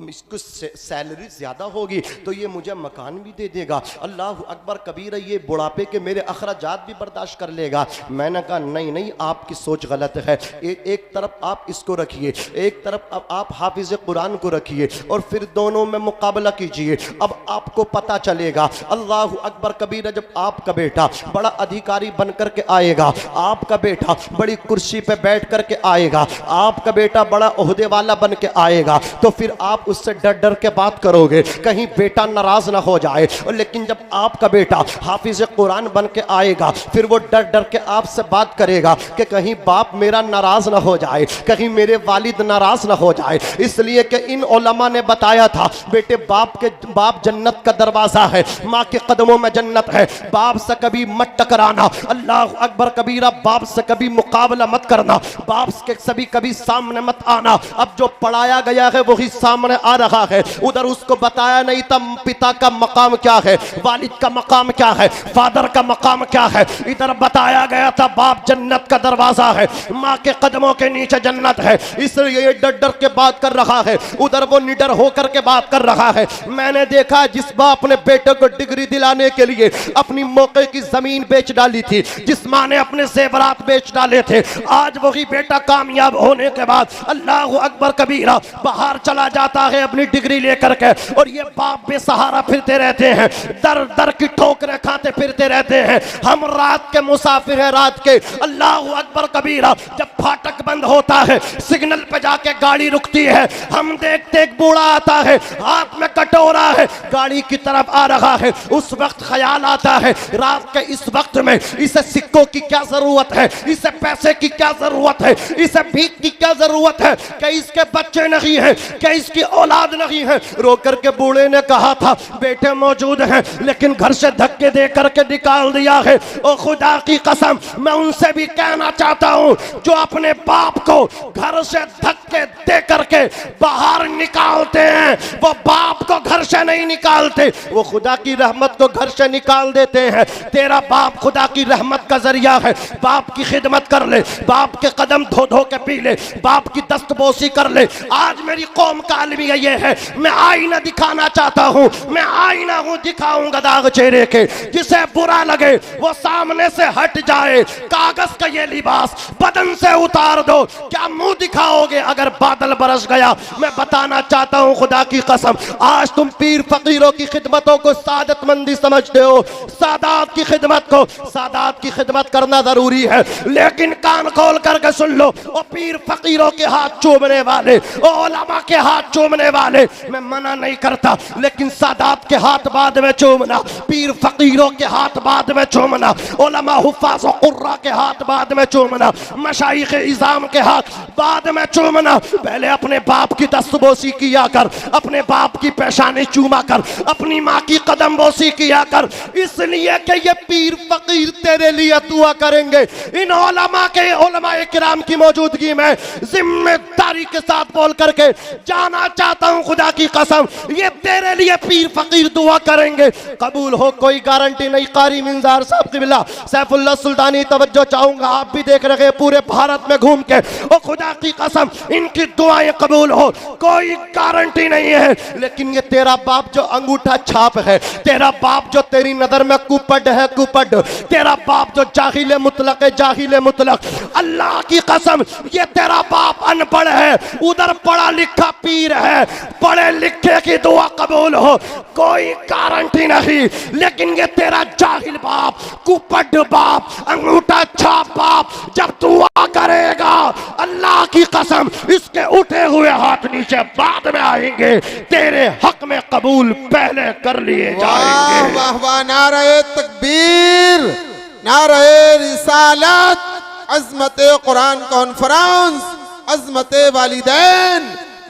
इसको सैलरी ज्यादा होगी तो ये मुझे मकान भी दे देगा। अल्लाह अकबर कबीरा, ये बुढ़ापे के मेरे अखराजात भी बर्दाश्त कर लेगा। मैंने कहा, नहीं नहीं, आपकी सोच गलत है। एक तरफ आप इसको रखिए, एक तरफ आप हाफिज कुरान को रखिए और फिर दोनों में मुकाबला कीजिए। अब आपको पता चलेगा। अल्लाह अकबर कबीरा, जब आपका बेटा बड़ा अधिकारी बन करके आएगा, आपका बेटा बड़ी कुर्सी पे बैठ करके आएगा, आपका बेटा बड़ा ओहदे वाला बन के आएगा, तो फिर आप उससे डर डर के बात करोगे कहीं बेटा नाराज ना हो जाए। लेकिन जब आपका बेटा हाफिज कुरान बन के आएगा, फिर वो डर डर के आपसे बात करेगा कि कहीं बाप मेरा नाराज ना हो जाए, कहीं मेरे वालिद नाराज ना हो जाए। इसलिए कि इन उलमा ने बताया था, बेटे बाप जन्नत का दरवाजा है, माँ के कदमों में जन्नत है, बाप से कभी मत टकराना। अल्लाह अकबर कबीरा, बाप से कभी मुकाबला मत करना, बाप के सभी कभी सामने मत आना। अब जो पढ़ाया गया है वही सामने आ रहा है, उधर उसको बताया नहीं था पिता का मकाम क्या है, वालिद का मकाम क्या है, फादर का मकाम क्या है। इधर बताया गया था बाप जन्नत का दरवाजा है, माँ के कदमों के नीचे जन्नत है, इसलिए ये डर डर के बात कर रहा है, उधर वो निडर होकर के बात कर रहा है। मैंने देखा जिस बाप ने बेटे को डिग्री दिलाने के लिए अपनी मौके की जमीन बेच डाली थी, जिस माँ ने अपने जेवरात बेच डाले थे, आज वही बेटा कामयाब हो होने के बाद अल्लाह अकबर कबीरा बाहर चला जाता है अपनी डिग्री लेकर के, और ये बाप बेसहारा फिरते रहते हैं, दर दर की ठोकरें खाते फिरते रहते हैं। हम रात के मुसाफिर हैं, रात के। अल्लाह अकबर कबीरा जब फाटक बंद होता है, सिग्नल पे जाके गाड़ी रुकती है, हम देखते एक बूढ़ा आता है, हाथ में कटोरा है, गाड़ी की तरफ आ रहा है। उस वक्त ख्याल आता है रात के इस वक्त में इसे सिक्कों की क्या जरूरत है, इसे पैसे की क्या जरूरत है, इसे भीख की क्या जरूरत है, कि इसके बच्चे नहीं हैं, कि इसकी औलाद नहीं है। रो करके बूढ़े ने कहा था बेटे मौजूद हैं, लेकिन घर से धक्के दे करके निकाल दिया है। और खुदा की कसम मैं उनसे भी कहना चाहता हूं जो अपने बाप को घर से धक्के दे करके बाहर निकालते हैं, वो बाप को घर से नहीं निकालते, वो खुदा की रहमत को घर से निकाल देते हैं। तेरा बाप खुदा की रहमत का जरिया है। बाप की खिदमत कर ले, बाप के कदम धो धो के पी ले, बाप की दस्तबोसी कर ले। आज मेरी कौम का अलमिया ये है, मैं आईना दिखाना चाहता हूं, मैं आईना हूं, दिखाऊंगा दाग चेहरे के, जिसे बुरा लगे वो सामने से हट जाए। कागज का ये लिबास बदन से उतार दो, क्या मुंह दिखाओगे अगर बादल बरस गया। मैं बताना चाहता हूं खुदा की कसम, आज तुम पीर फकीरों की खिदमतों को सादतमंदी समझते हो, सादात की खिदमत को, सादात की खिदमत करना जरूरी है, लेकिन कान खोल करके सुन लो, ओ पीर फकीरों के हाथ चूमने वाले, ओ उलमा के हाथ चूमने वाले, मैं मना नहीं करता, लेकिन सादात के हाथ बाद में चूमना, पीर फकीरों के हाथ बाद में चूमना, उलमा हुफ्फाज और कुर्रा के हाथ बाद में चूमना, मशाइख इज़ाम के हाथ बाद में चूमना। पहले अपने बाप की दस्तबोसी किया कर, अपने बाप की पेशानी चूमा कर, अपनी माँ की कदम बोसी किया कर, इसलिए कि ये पीर फकीर तेरे लिए दुआ करेंगे। इन उलमा के उलमाए किराम की मौजूदगी में जिम्मेदारी के साथ बोल करके जाना चाहता हूँ खुदा की कसम, ये तेरे लिए पीर फकीर दुआ करेंगे। कबूल हो कोई गारंटी नहीं। कारी मिंजार साहब क़िबला सैफुल्लाह सुल्तानी तवज्जो चाहूंगा, आप भी देख रहे हैं पूरे भारत में घूम के, और खुदा की कसम इनकी दुआएं कबूल हो, कोई गारंटी नहीं है। लेकिन ये तेरा बाप जो अंगूठा छाप है, तेरा बाप जो तेरी नजर में कुपड है, कुपड, तेरा बाप जो जाहिल मुतलक है, जाहिल मुतलक, अल्लाह की कसम ये तेरा बाप अनपढ़ है, उधर पढ़ा लिखा पीर है, पढ़े लिखे की दुआ कबूल हो, कोई गारंटी नहीं। लेकिन ये तेरा जाहिल बाप, कुपड बाप, अंगूठा छाप बाप जब दुआ करेगा, अल्लाह की कसम इसके उठे हुए हाथ नीचे बाद में आएंगे, तेरे हक में कबूल पहले कर लिए जाएंगे। वाह वाह, नारे तकबीर, नारे रिसालत, अज़मत कुरान कॉन्फ्रेंस, अज़मत वालिदैन,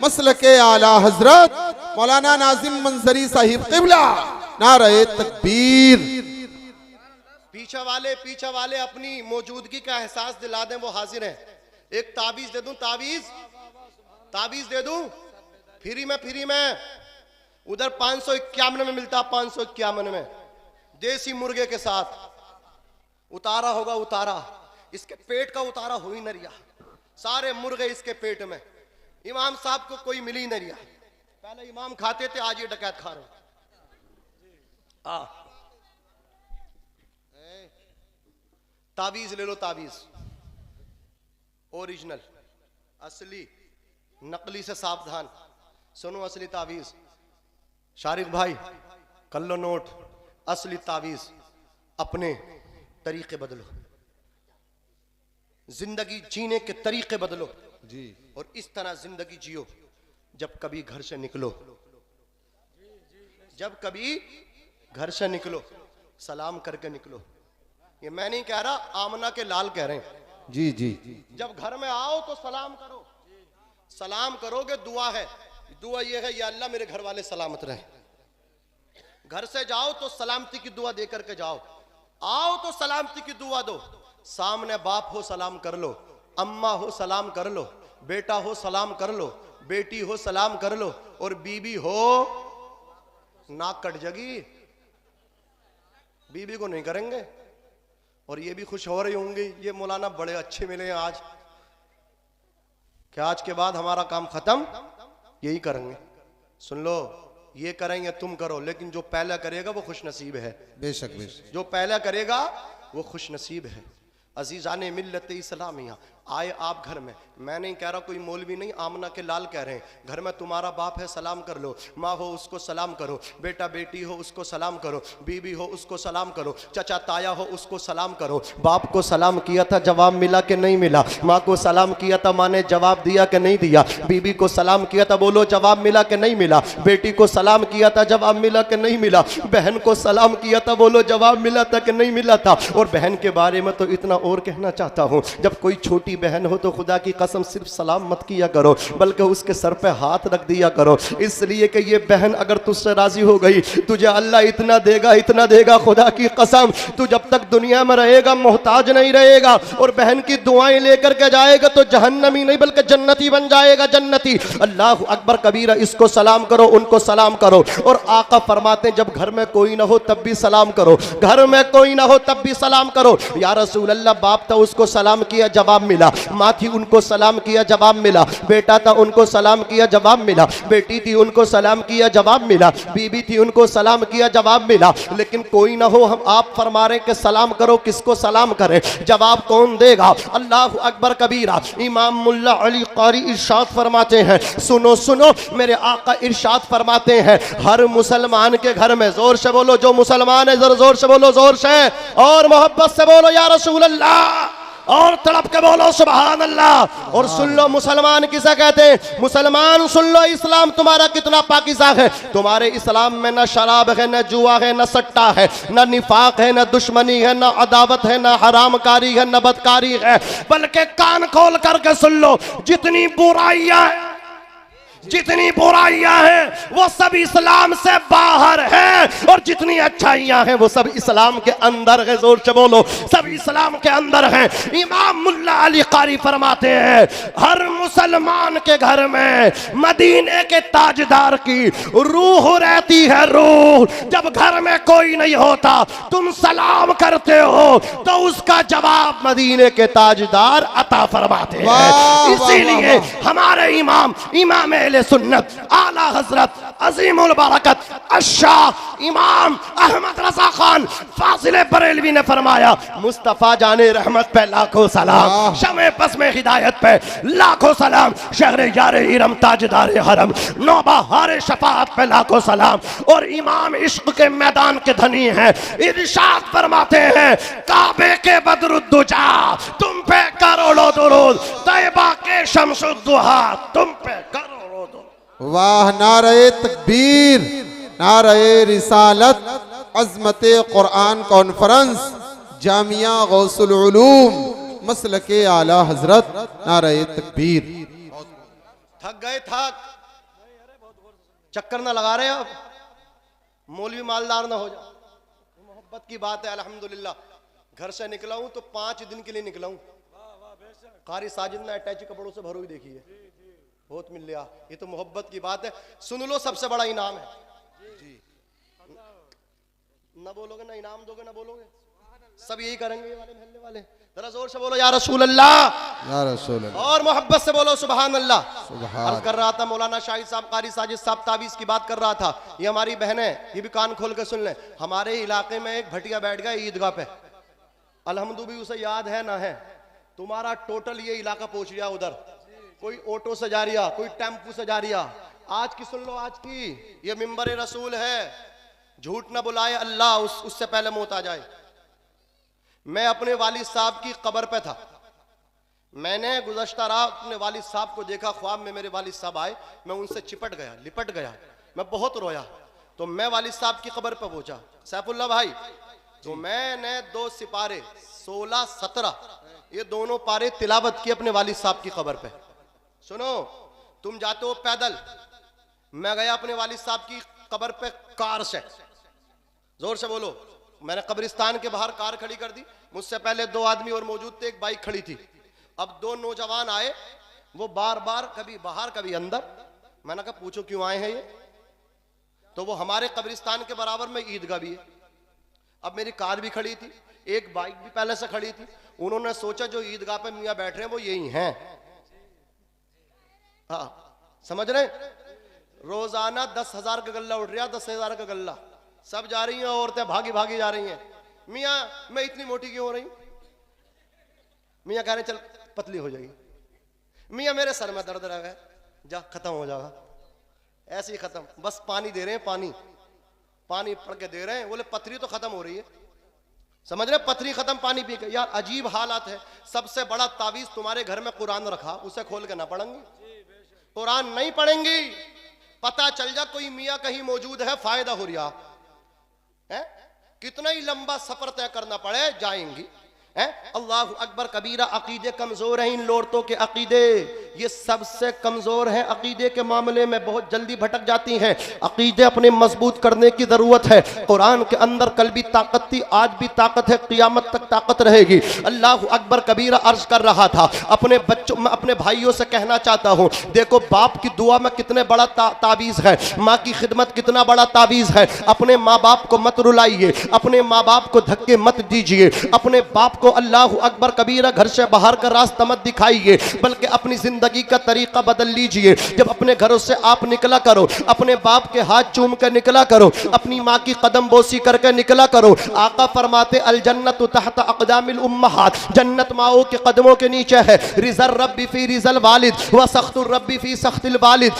मसलके आला हजरत मौलाना नाजिम मंजरी साहिब क़िबला, नारे तकबीर। पीछे वाले अपनी मौजूदगी का एहसास दिला दें, वो हाजिर हैं। एक ताबीज दे दूं, ताबीज दे दूं, फ्री में उधर 551 में मिलता, 551 में देसी मुर्गे के साथ उतारा होगा, उतारा इसके पेट का उतारा हो ही न रिया, सारे मुर्गे इसके पेट में। इमाम साहब को कोई मिल ही न रिया, पहले इमाम खाते थे, आज ये डकैत खा रहे। ताबीज ले लो, ताबीज ओरिजिनल, असली, नकली से सावधान। सुनो असली ताबीज, शारिक भाई कर लो नोट, असली ताबीज, अपने तरीके बदलो, जिंदगी जीने के तरीके बदलो जी, और इस तरह जिंदगी जियो। जब कभी घर से निकलो, जब कभी घर से निकलो, सलाम करके निकलो। ये मैं नहीं कह रहा, आमना के लाल कह रहे हैं। जी जी, जब घर में आओ तो सलाम करो, सलाम करोगे दुआ है, दुआ ये है, या अल्लाह मेरे घर वाले सलामत रहे। घर से जाओ तो सलामती की दुआ दे करके जाओ, आओ तो सलामती की दुआ दो। सामने बाप हो सलाम कर लो, अम्मा हो सलाम कर लो, बेटा हो सलाम कर लो, बेटी हो सलाम कर लो, और बीबी हो नाक कट जाएगी, बीबी को नहीं करेंगे। और ये भी खुश हो रही होंगी, ये मौलाना बड़े अच्छे मिले हैं आज, क्या आज के बाद हमारा काम खत्म, यही करेंगे। सुन लो, ये करेंगे तुम करो, लेकिन जो पहला करेगा वो खुश नसीब है। बेशक बेशक, जो पहला करेगा वो खुश नसीब है। अजीजाने मिल्लत इस्लामिया, आए आप घर में, मैं नहीं कह रहा, कोई मौलवी नहीं, आमना के लाल कह रहे हैं, घर में तुम्हारा बाप है सलाम कर लो, माँ हो उसको सलाम करो, बेटा बेटी हो उसको सलाम करो, बीबी हो उसको सलाम करो, चचा ताया हो उसको सलाम करो। बाप को सलाम किया था, जवाब मिला कि नहीं मिला? माँ को सलाम किया था, माँ ने जवाब दिया कि नहीं दिया? बीबी को सलाम किया था, बोलो जवाब मिला कि नहीं मिला? बेटी को सलाम किया था, जवाब मिला कि नहीं मिला? बहन को सलाम किया था, बोलो जवाब मिला था कि नहीं मिला था? और बहन के बारे में तो इतना और कहना चाहता हूँ, जब कोई छोटी बहन हो तो खुदा की कसम सिर्फ सलाम मत किया करो, बल्कि उसके सर पे हाथ रख दिया करो, इसलिए कि ये बहन अगर तुझसे राजी हो गई, तुझे अल्लाह इतना देगा, खुदा की कसम तू जब तक दुनिया में रहेगा मोहताज नहीं रहेगा, और बहन की दुआएं लेकर के जाएगा तो जहन्नमी नहीं बल्कि जन्नती बन जाएगा, जन्नती। अल्लाह अकबर कबीरा। इसको सलाम करो, उनको सलाम करो। और आका फरमाते हैं जब घर में कोई ना हो तब भी सलाम करो, घर में कोई ना हो तब भी सलाम करो। या रसूल अल्लाह, बाप था उसको सलाम किया, जवाब मिला। माँ थी उनको सलाम किया, जवाब मिला। बेटा था उनको सलाम किया, जवाब मिला। बेटी थी उनको सलाम किया, जवाब मिला। बीबी थी उनको सलाम किया, जवाब मिला। लेकिन कोई ना हो, हम आप फरमा रहे कि सलाम करो, किसको सलाम करें? जवाब कौन देगा? अल्लाह अकबर कबीरा। इमाम मुल्ला अली कारी इरशाद फरमाते हैं, सुनो सुनो, मेरे आका इरशाद फरमाते हैं, हर मुसलमान के घर में, जोर से बोलो जो मुसलमान है, जरा जोर से बोलो, जोर से और मोहब्बत से बोलो या रसूल अल्लाह, और तड़प के बोलो सुभान अल्लाह। और सुन लो मुसलमान किसे कहते हैं? मुसलमान सुन लो, इस्लाम तुम्हारा कितना पाकीज़ा है। तुम्हारे इस्लाम में न शराब है, न जुआ है, न सट्टा है, न निफाक है, न दुश्मनी है, न अदावत है, न हरामकारी है, न बदकारी है, बल्कि कान खोल करके सुन लो, जितनी बुराइयां हैं, जितनी बुराइयां हैं वो सब इस्लाम से बाहर है, और जितनी अच्छाइयां हैं वो सब इस्लाम के अंदर है। जोर से बोलो, सब इस्लाम के अंदर है। इमाम मुल्ला अली कारी फरमाते हैं, हर मुसलमान के घर में मदीने के ताजदार की रूह रहती है, रूह। जब घर में कोई नहीं होता, तुम सलाम करते हो तो उसका जवाब मदीने के ताजदार अता फरमाते हैं। इसीलिए हमारे इमाम सुन्नत आला हजरत अजीमुल बरकत अशाह इमाम अहमद रजा खान फाजिल बरेलवी ने फरमाया, मुस्तफा जाने रहमत पे लाखों सलाम, शमे पस में हिदायत पे लाखों सलाम, शहर यारे इरम ताजदार हरम, नौबहार शफाअत पे लाखों सलाम। और इमाम इश्क के मैदान के धनी हैं, इरशाद फरमाते हैं, काबे के बदरुद्दुजा तुम पे करोड़ों दुरूद, तैयबा के शम्सुद्दुहा तुम पे करोड़ों। वाह, नारे तकबीर, नारे रिसालत, अज़मते कुरान कॉन्फ्रेंस, जामिया गौसुल उलूम, मसलके आला हजरत, नारे तकबीर। थक गए, थक चक्कर ना लगा रहे अब, मौलवी मालदार ना हो जाओ। मोहब्बत की बात है। अल्हम्दुलिल्लाह घर से निकला हूं तो 5 दिन के लिए निकला हूं। कारी साजिद ने अटैची कपड़ों से भरी हुई देखी है, बहुत मिल लिया। ये तो मोहब्बत की बात है। सुन लो, सबसे बड़ा इनाम है जी। ना बोलोगे ना इनाम दोगे, ना बोलोगे, सब यही करेंगे ये वाले महल्ले वाले। जरा जोर से बोलो या रसूल अल्लाह, या रसूल अल्लाह, और मोहब्बत से बोलो सुभान अल्लाह। सुभान। अर्ज कर रहा था मौलाना शाहिद साहब, कारी साजिद साहब ताबीज़ की बात कर रहा था। ये हमारी बहन है, ये भी कान खोल के सुन ले। हमारे इलाके में एक भटिया बैठ गया ईदगाह पे, अल्हम्दुलिल्लाह भी उसे याद है ना है, तुम्हारा टोटल ये इलाका पहुंच गया उधर। कोई ऑटो से जा रिया, कोई टेम्पू से जा रिया। आज की सुन लो, आज की ये मिंबर रसूल है, झूठ ना बुलाए अल्लाह, उससे पहले मौत आ जाए। मैं अपने वालिद साहब की कब्र पे था, मैंने गुज़श्ता रात अपने वालिद साहब को देखा, ख्वाब में मेरे वालिद साहब आए, मैं उनसे चिपट गया, लिपट गया, मैं बहुत रोया। तो मैं वालिद साहब की कब्र पे पहुंचा, सैफुल्लाह भाई, तो मैंने 2 सिपारे 16-17 ये दोनों पारे तिलावत की अपने वालिद साहब की कब्र पे। सुनो, तुम जाते हो पैदल, मैं गया अपने वालिद साहब की कब्र पे कार से। जोर से बोलो। मैंने कब्रिस्तान के बाहर कार खड़ी कर दी, मुझसे पहले 2 आदमी और मौजूद थे, एक बाइक खड़ी थी। अब 2 नौजवान आए, वो बार बार कभी बाहर कभी अंदर। मैंने कहा पूछो क्यों आए हैं ये? तो वो हमारे कब्रिस्तान के बराबर में ईदगाह भी है। अब मेरी कार भी खड़ी थी, एक बाइक भी पहले से खड़ी थी। उन्होंने सोचा जो ईदगाह पे मियाँ बैठ रहे हैं वो यही हैं। हाँ, समझ रहे? रोजाना 10,000 का गल्ला उठ रहा, 10,000 का गल्ला, सब जा रही हैं, औरतें भागी जा रही हैं। मियाँ मैं इतनी मोटी क्यों हो रही हूं? मियाँ कह रहे चल पतली हो जाएगी। मियाँ मेरे सर में दर्द रह गया, जा खत्म हो जाएगा, ऐसे ही खत्म, बस पानी दे रहे हैं, पानी पड़ के दे रहे हैं, बोले पथरी तो खत्म हो रही है, समझ रहे, पथरी खत्म पानी पी के। यार अजीब हालात है। सबसे बड़ा तावीज तुम्हारे घर में कुरान रखा, उसे खोल के ना पढ़ेंगी, कुरान नहीं पढ़ेंगी, पता चल जा कोई मियाँ कहीं मौजूद है, फायदा हो रहा है, कितना ही लंबा सफर तय करना पड़े जाएंगी। अल्लाह अकबर कबीरा। अकीदे कमजोर हैं इन लोड़तों के अकीदे, ये सबसे कमजोर हैं अकीदे के मामले में, बहुत जल्दी भटक जाती हैं। अकीदे अपने मजबूत करने की जरूरत है। कुरान के अंदर कल भी ताकत थी, आज भी ताकत है, क़ियामत तक ताकत रहेगी। अल्लाह अकबर कबीरा अर्ज कर रहा था, अपने बच्चों में अपने भाइयों से कहना चाहता हूँ, देखो बाप की दुआ में कितने बड़ा तावीज़ है, माँ की खिदमत कितना बड़ा तावीज़ है। अपने माँ बाप को मत रुलाइए, अपने माँ बाप को धक्के मत दीजिए, अपने बाप को अल्लाह अकबर कबीरा घर से बाहर का रास्ता मत दिखाइए, बल्कि अपनी जिंदगी का तरीका बदल लीजिए। जब अपने घरों से आप निकला करो, अपने बाप के हाथ चूम कर निकला करो, अपनी माँ की कदम बोसी करके निकला करो। आका फरमाते अल जन्नतु तहत अक़दामिल उम्महात, जन्नत माओं के कदमों के नीचे है। रिज़ल रब्बी फी रिज़ल वालिद व सख्तुर रब्बी फी सख्तिल वालिद,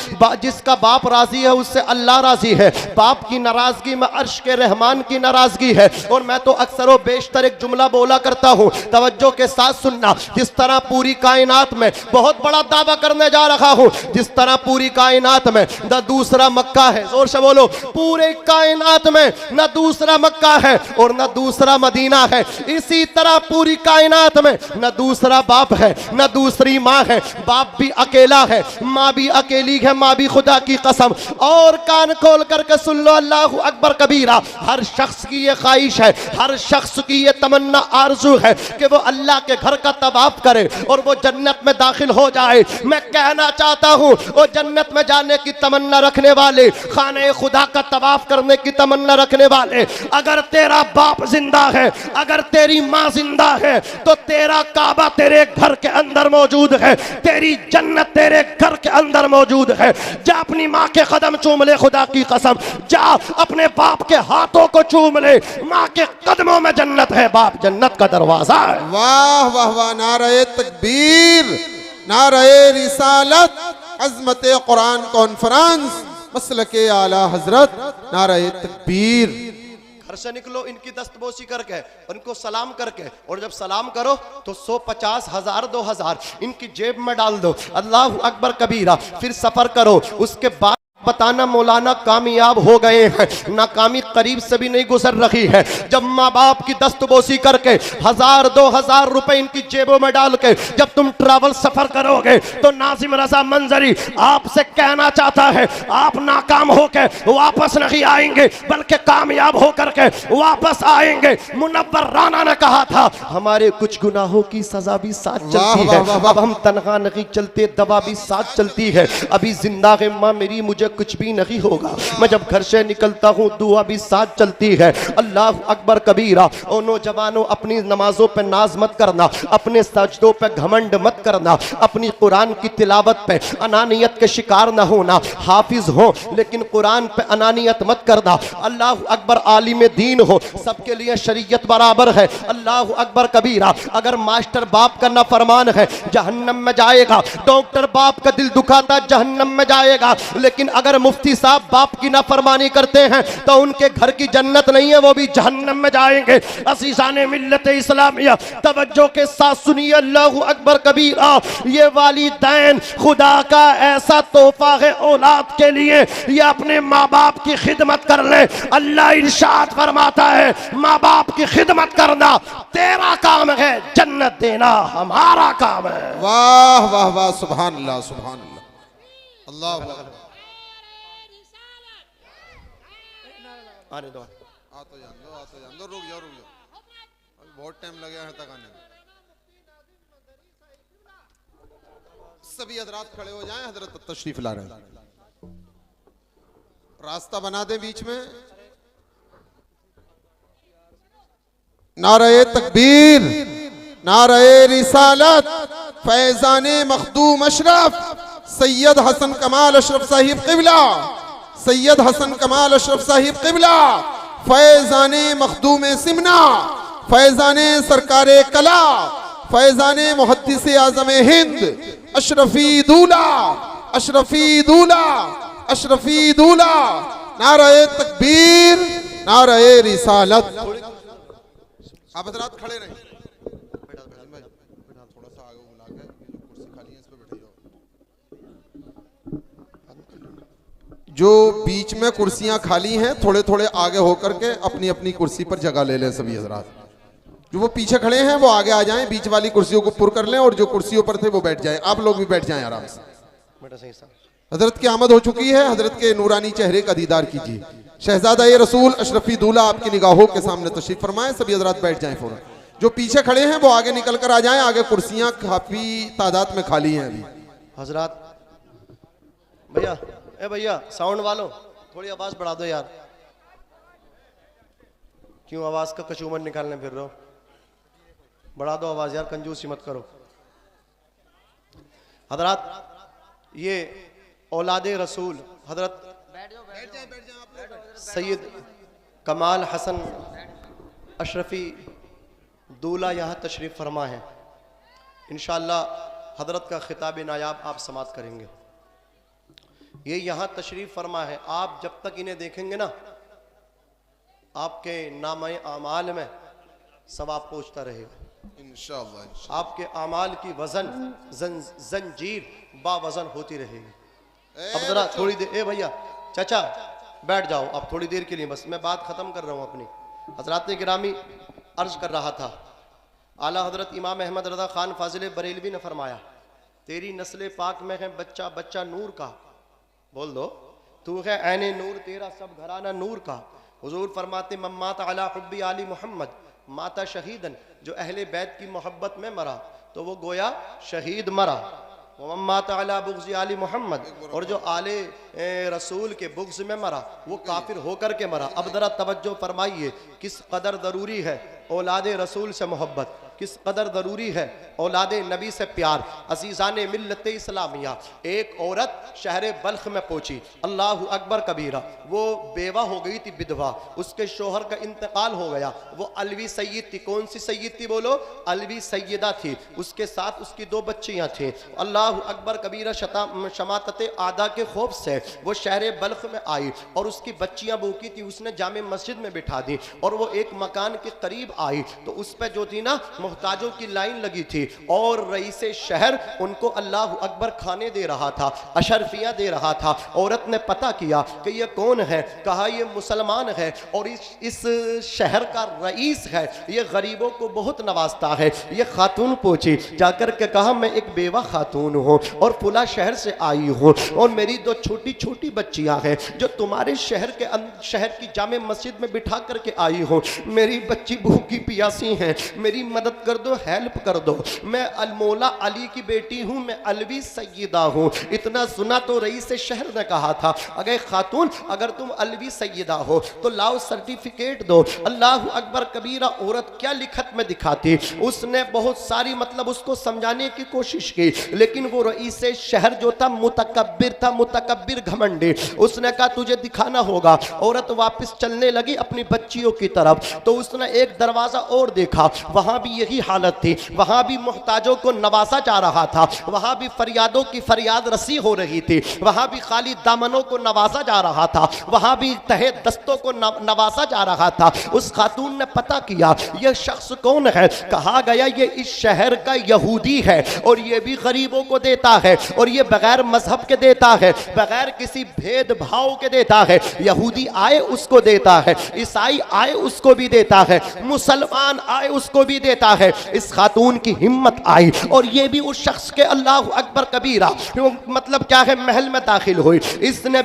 जिसका बाप राजी है उससे अल्लाह राजी है। बाप की नाराजगी में अर्श के रहमान की नाराजगी है। और मैं तो अक्सर व बेशतर एक जुमला बोला करता हूँ, तवज्जो के साथ सुनना। जिस तरह पूरी कायनात में, बहुत बड़ा दावा करने जा रहा हूँ, जिस तरह पूरी कायनात में न दूसरा मक्का है, जोर से बोलो, पूरे कायनात में न दूसरा मक्का है और न दूसरा मदीना है, इसी तरह पूरी कायनात में न दूसरा बाप है, न दूसरी माँ है। बाप भी अकेला है, माँ भी अकेली है, माँ भी खुदा की कसम। और कान खोल करके सुन लो, अल्लाह अकबर कबीरा। हर शख्स की ये ख्वाहिश है, हर शख्स की ये तमन्ना आरज़ू है कि वो अल्लाह के घर का तवाफ करे और वो जन्नत में दाखिल हो जाए। मैं कहना चाहता हूँ, वो जन्नत में जाने की तमन्ना रखने वाले, खाने खुदा का तवाफ करने की तमन्ना रखने वाले, अगर तेरा बाप जिंदा है, अगर तेरी माँ जिंदा है, तो तेरा काबा तेरे घर के अंदर मौजूद है, तेरी जन्नत तेरे घर के अंदर मौजूद है। जा अपनी माँ के कदम चूम ले, खुदा की कसम, जा अपने बाप के हाथों को चूम ले, माँ के कदमों में जन्नत है, बाप जन्नत का दरवाजा है। वाह वाह वाह, नारे तकबीर, नारे रिसालत, अज़मत कुरान कॉन्फ्रेंस, मसलके आला हजरत, नारे तकबीर। घर से निकलो इनकी दस्तबोसी करके, उनको सलाम करके, और जब सलाम करो तो 100, 50, 1000, 2000 इनकी जेब में डाल दो। अल्लाह अकबर कबीरा। फिर सफर करो, उसके बाद बताना मौलाना कामयाब हो गए हैं, नाकामी करीब से भी नहीं गुजर रही है। जब माँ बाप की दस्तबोसी करके 1000, 2000 रुपए इनकी जेबों में डाल के जब तुम ट्रैवल सफर करोगे, तो नाजिम रजा मंजरी आपसे कहना चाहता है, आप नाकाम होके वापस नहीं आएंगे, बल्कि कामयाब होकर के वापस आएंगे। मुनव्वर राना ने कहा था, हमारे कुछ गुनाहों की सजा भी साथ चलती है, अब हम तनहा नहीं चलते, दवा भी साथ चलती है। अभी जिंदा है माँ मेरी, मुझे कुछ भी नहीं होगा, मैं जब घर से निकलता हूँ दुआ भी साथ चलती है। अल्लाह अकबर कबीरा। ओ नौजवानों, अपनी नमाजों पे नाज मत करना, अपने सजदों पे घमंड मत करना, अपनी कुरान की तिलावत पे अनानियत के शिकार न होना। हाफिज हो लेकिन कुरान पे अनानियत मत करना। अल्लाह अकबर आलिम दीन हो, सबके लिए शरीयत बराबर है। अल्लाह अकबर कबीरा। अगर मास्टर बाप का नाफरमान है जहन्नम में जाएगा, डॉक्टर बाप का दिल दुखाता जहन्नम में जाएगा, लेकिन अगर मुफ्ती साहब बाप की नाफरमानी करते हैं तो उनके घर की जन्नत नहीं है, वो भी जहन्नम में जाएंगे। अज़ीज़ाने मिल्लत इस्लामिया, तवज्जो के साथ सुनिए, अल्लाहु अकबर कबीरा। ये वालिदैन खुदा का ऐसा तोहफा है औलाद के लिए, ये अपने माँ बाप की खिदमत कर ले। अल्लाह इरशाद फरमाता है, माँ बाप की खिदमत करना तेरा काम है, जन्नत देना हमारा काम है। वाह वाह वाह, सुभान अल्लाह, सुभान अल्लाह, अल्लाह। आने दो, आ तो जान दो, रुक जाओ, अभी बहुत टाइम लगा है तक आने में। सभी हजरात खड़े हो जाएं, हजरत तशरीफ ला रहे हैं, रास्ता बना दे बीच में। नारे तकबीर, नारे रिसालत, फैजाने मखदूम अशरफ सैयद हसन कमाल अशरफ साहिब क़िबला, सैयद हसन कमाल अशरफ साहिब क़िबला, फैजाने मखदूम सिमना, फैजाने सरकारे कला, फैजान मुहद्दिस आज़म हिंद अशरफी दूल्हा, अशरफी दूल्हा, अशरफी दूल्हा। नारे तकबीर, नारे रिसालत। आप हज़रात खड़े रहें। थोड़ा सा आगे बुला के, कुर्सी खाली है इस पे बैठे जाओ। जो बीच में कुर्सियां खाली हैं थोड़े थोड़े आगे होकर के अपनी अपनी कुर्सी पर जगह ले लें सभी हज़रात। जो वो पीछे खड़े हैं वो आगे आ जाएं, बीच वाली कुर्सियों को पुर कर लें और जो कुर्सियों पर थे वो बैठ जाएं। आप लोग भी बैठ जाएं आराम से। हजरत की आमद हो चुकी है, हजरत के नूरानी चेहरे का दीदार कीजिए। शहजादा ये रसूल अशरफी दूल्हा आपकी निगाहों के सामने तशरीफ फरमाएं। सभी हजरत बैठ जाएं फौरन। जो पीछे खड़े हैं वो आगे निकल कर आ जाएं, आगे कुर्सियां काफी तादाद में खाली हैं अभी। हजरत भैया, ए भैया साउंड वालों थोड़ी आवाज बढ़ा दो यार। क्यों आवाज का कचूमन निकालने फिर रहे हो? बढ़ा दो आवाज यार, कंजूसी मत करो। हजरत ये औलादे रसूल हजरत सैयद कमाल हसन अशरफी दूल्हा यहाँ तशरीफ फरमा है। इंशाअल्लाह हजरत का खिताब नायाब आप समात करेंगे। ये यहाँ तशरीफ फरमा है। आप जब तक इन्हें देखेंगे ना, आपके नामे आमाल में सवाब पहुँचता रहेगा इंशाअल्लाह। आपके आमाल की वजन जंजीर बावजन होती रहेगी। अब जरा थोड़ी देर, ए भैया चाचा बैठ जाओ आप थोड़ी देर के लिए, बस मैं बात खत्म कर रहा हूँ अपनी। हजरात ने गिरामी अर्ज कर रहा था, आला हजरत इमाम अहमद रज़ा खान फाजिल बरेलवी ने फरमाया, तेरी नस्ल पाक में है बच्चा बच्चा नूर का। बोल दो, तू है ऐने नूर, तेरा सब घराना नूर का। हुजूर फरमाते, मम्मात अला हुब्बी आली मोहम्मद माता शहीदन, जो अहले बैत की मोहब्बत में मरा तो वो गोया शहीद मरा। मम्मात अला बुग़्ज़ आली मोहम्मद, और जो आले रसूल के बुग़्ज़ में मरा वो काफिर होकर के मरा। अब जरा तवज्जो फरमाइए, किस कदर ज़रूरी है औलादे रसूल से मोहब्बत, किस कदर ज़रूरी है औलादे नबी से प्यार। अज़ीज़ाने मिल्लत इस्लामिया, एक औरत शहर बल्ख में पहुंची, अल्लाह अकबर कबीरा, वो बेवा हो गई थी, विधवा, उसके शोहर का इंतकाल हो गया। वो अलवी सैयद थी। कौन सी सैयद थी बोलो? अलवी सैयदा थी। उसके साथ उसकी 2 बच्चियां थीं। अल्लाह अकबर कबीरा शमातत आदा के खौफ से वो शहर बल्ख में आई और उसकी बच्चियां भूखी थी। उसने जामे मस्जिद में बिठा दी और वो एक मकान के करीब आई तो उस पर जो थी ना मोहताजों की लाइन लगी थी और रईस शहर उनको अल्लाह अकबर खाने दे रहा था, अशरफियाँ दे रहा था। औरत ने पता किया कि ये कौन है, कहा ये मुसलमान है और इस शहर का रईस है, ये गरीबों को बहुत नवाजता है। ये खातून पहुंची, जाकर के कहा मैं एक बेवा खातून हूँ और फुला शहर से आई हूँ और मेरी 2 छोटी छोटी बच्चियाँ हैं जो तुम्हारे शहर की जामे मस्जिद में बिठा करके आई हूँ। मेरी बच्ची भूखी प्यासी हैं, मेरी मदद कर दो, हेल्प कर दो। मैं अलमौला अली की बेटी हूँ, मैं अलवी सैयदा हूँ। इतना सुना तो रईस शहर ने कहा था, अगर खातून अगर तुम अलवी सैयदा हो तो लाओ सर्टिफिकेट दो। अल्लाह अकबर कबीरा। औरत क्या लिखत में दिखाती, उसने बहुत सारी मतलब उसको समझाने की कोशिश की, लेकिन वो रईस शहर जो था मुतकब्बिर था, मुतकब्बिर घमंडी। उसने कहा तुझे दिखाना होगा। औरत वापस चलने लगी अपनी बच्चियों की तरफ तो उसने एक दरवाजा और देखा, वहां भी यही हालत थी, वहां भी मोहताजों को नवाजा जा रहा था, वहां भी फरियादों की फरियाद रसी हो रही थी, वहां भी खाली दामनों को नवाजा जा रहा था, वहां भी तहे दस्तों को नवाजा जा रहा था। उस खातून ने पता किया यह शख्स कौन है, कहा गया ये इस शहर का यहूदी है और ये भी गरीबों को देता है और ये बगैर मजहब के देता है, बगैर किसी भेदभाव के देता है। यहूदी आए उसको देता है, ईसाई आए उसको भी देता है, मुसलमान आए उसको भी देता है। इस खातून की हिम्मत आई और ये भी उस शख्स के अल्लाह अकबर कबीरा मतलब क्या है महल में दाखिल हुई। इसने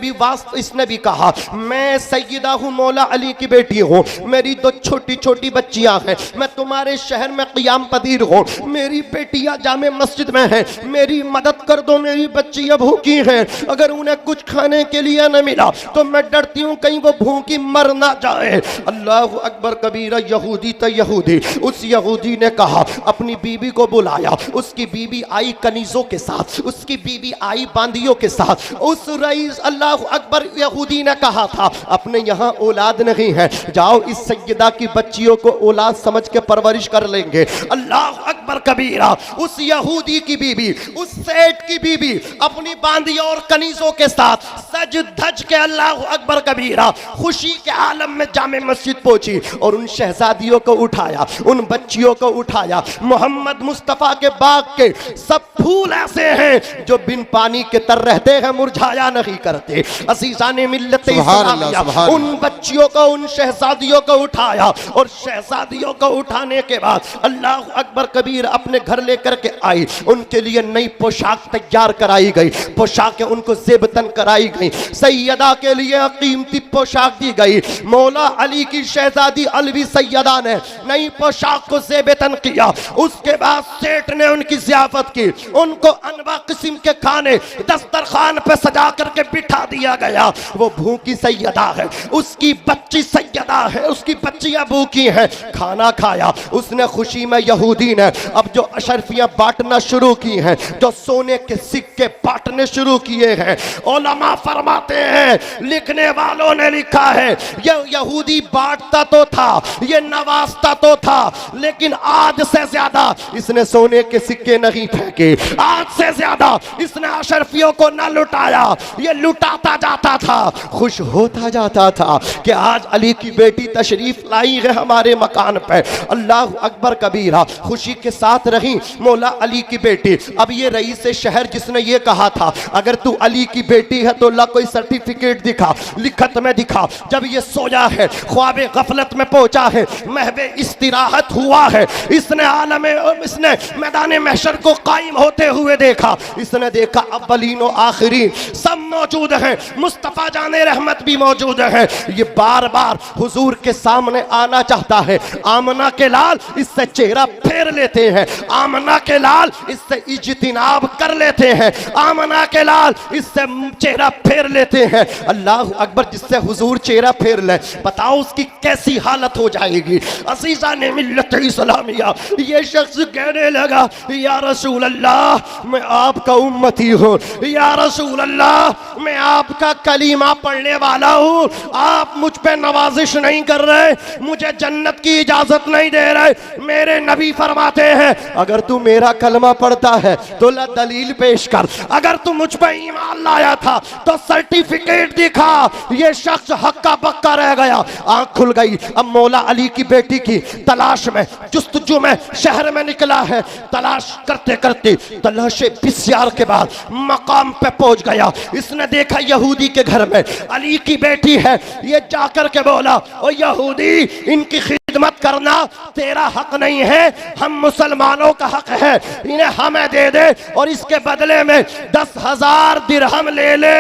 भी कहा मैं सैयदा हूँ, मौला अली की बेटी हूँ, मेरी 2 छोटी छोटी बच्चियां हैं, मैं तुम्हारे शहर में क़ियाम पदीर हूँ, मेरी बेटियां जामे मस्जिद में हैं, मेरी मदद कर दो, मेरी बच्चियां भूखी हैं, अगर उन्हें कुछ खाने के लिए न मिला तो मैं डरती हूँ कहीं वो भूखी मर ना जाए। अल्लाह अकबर कबीरा। यहूदी तो यहूदी, उस यहूदी नबी ने कहा, अपनी बीबी को बुलाया। उसकी बीबी आई कनीजों के साथ, उसकी बीबी आई बांदियों के साथ। उस रईस अल्लाह अकबर यहूदी ने कहा था, अपने यहाँ औलाद नहीं है, जाओ इस सैयदा की बच्चियों को औलाद समझ के परवरिश कर लेंगे। अल्लाह अकबर कबीरा। उस यहूदी की बीबी, उस सेठ की बीबी अपनी बांदियों और कनीजों के साथ सज धज के अल्लाह अकबर कबीरा खुशी के आलम में जामे मस्जिद पहुंची और उन शहजादियों को उठाया, उन बच्चियों को उठाया। मोहम्मद मुस्तफ़ा के बाग के सब फूल ऐसे हैं जो बिन पानी के तर रहते हैं, मुरझाया नहीं करते। अज़ीज़ाने मिल्लत इस्लामिया, उन बच्चियों को, उन शहजादियों को उठाया और शहजादियों को उठाने के बाद अल्लाह अकबर कबीर अपने घर लेकर के आई। उनके लिए नई पोशाक तैयार कराई गई, पोशाकें उनको ज़ेबतन कराई गई। सैयदा के लिए कीमती पोशाक दी गई। मौला अली की शहजादी अलवी सैयदा ने नई पोशाक को ज़ेबतन किया। उसके बाद सेठ ने उनकी ज़ियाफत की, उनको अनवा किस्म के खाने दस्तरखान पे सजा करके बिठा दिया गया। वो भूखी सैयदा है, उसकी बच्ची सैयदा है, उसकी बच्चियां भूखी हैं। खाना खाया उसने खुशी में। यहूदी ने अब जो अशरफियां बांटना शुरू की हैं, जो सोने के सिक्के बांटने शुरू किए हैं, उलमा फरमाते हैं, लिखने वालों ने लिखा है, ये यहूदी बांटता तो था, ये नवाजता तो था, लेकिन आज से ज्यादा इसने सोने के सिक्के नहीं फेंके, आज से ज्यादा इसने अशरफियों को न लुटाया, ये लुटाता जाता था, खुश होता जाता था कि आज अली की बेटी तशरीफ लाई है हमारे मकान पे। अल्लाह अकबर कबीरा। खुशी के साथ रही मौला अली की बेटी। अब ये रईस शहर जिसने ये कहा था, अगर तू अली की बेटी है तो ला कोई सर्टिफिकेट दिखा, लिखत में दिखा। जब ये सोया है, ख्वाबे गफलत में पहुंचा है, महबे इस्तिराहत हुआ है, इसने मैदान महशर को कायम होते हुए देखा। इसने देखा अव्वलीन और आखिरीन सब मौजूद हैं, मुस्तफ़ा जाने रहमत भी मौजूद है। ये बार बार हुजूर के सामने आना चाहता है। आमना के लाल इससे चेहरा फेर लेते हैं, आमना के लाल इससे इज्तिनाब कर लेते हैं, आमना के लाल इससे चेहरा फेर लेते हैं। अल्लाह अकबर, जिससे हुजूर चेहरा फेर ले, बताओ उसकी कैसी हालत हो जाएगी। अज़ीज़ा ने मिल्लत इस्लामिया, ये शख्स कहने लगा, या रसूल अल्लाह मैं आपका उम्मती हूँ, या रसूल अल्लाह मैं आपका कलीमा पढ़ने वाला हूँ, आप मुझ पे नवाजिश नहीं कर रहे, मुझे जन्नत की इजाजत नहीं दे रहे। मेरे नबी फरमाते हैं, अगर तू मेरा कलमा पढ़ता है तो ला दलील पेश कर, अगर तू मुझ पे ईमान लाया था तो सर्टिफिकेट दिखा। ये शख्स हक्का बक्का रह गया, आंख खुल गई। अब मौला अली की बेटी की तलाश में, जुस्तजू में शहर में निकला है। तलाश करते करते तलाशे बिस्यार के बाद मकाम पे पहुंच गया। इसने देखा यहूदी के घर में अली की बेटी है। ये जाकर के बोला, ओ यहूदी, इनकी खिदमत करना तेरा हक नहीं है, हम मुसलमानों का हक है, इन्हें हमें दे दे और इसके बदले में 10,000 दिरहम ले ले।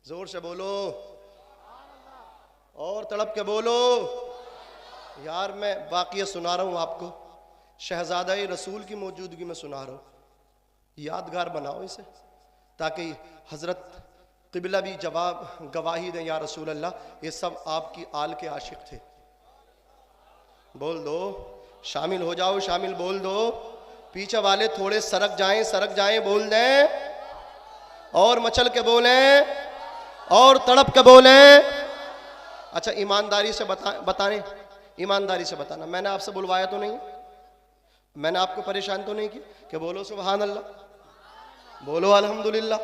जोर से बोलो और तड़प के बोलो। यार मैं वाक़या सुना रहा हूं आपको, शहजादा रसूल की मौजूदगी में सुना रहा हूं। यादगार बनाओ इसे, ताकि हजरत क़िबला भी जवाब गवाही दें, या रसूल अल्लाह ये सब आपकी आल के आशिक थे। बोल दो, शामिल हो जाओ, शामिल बोल दो। पीछे वाले थोड़े सरक जाएं, बोल दें और मचल के बोलें और तड़प के बोलें। अच्छा, ईमानदारी से बताने, ईमानदारी से बताना, मैंने आपसे बुलवाया तो नहीं, मैंने आपको परेशान तो नहीं किया कि बोलो सुभान अल्लाह, बोलो अल्हम्दुलिल्लाह।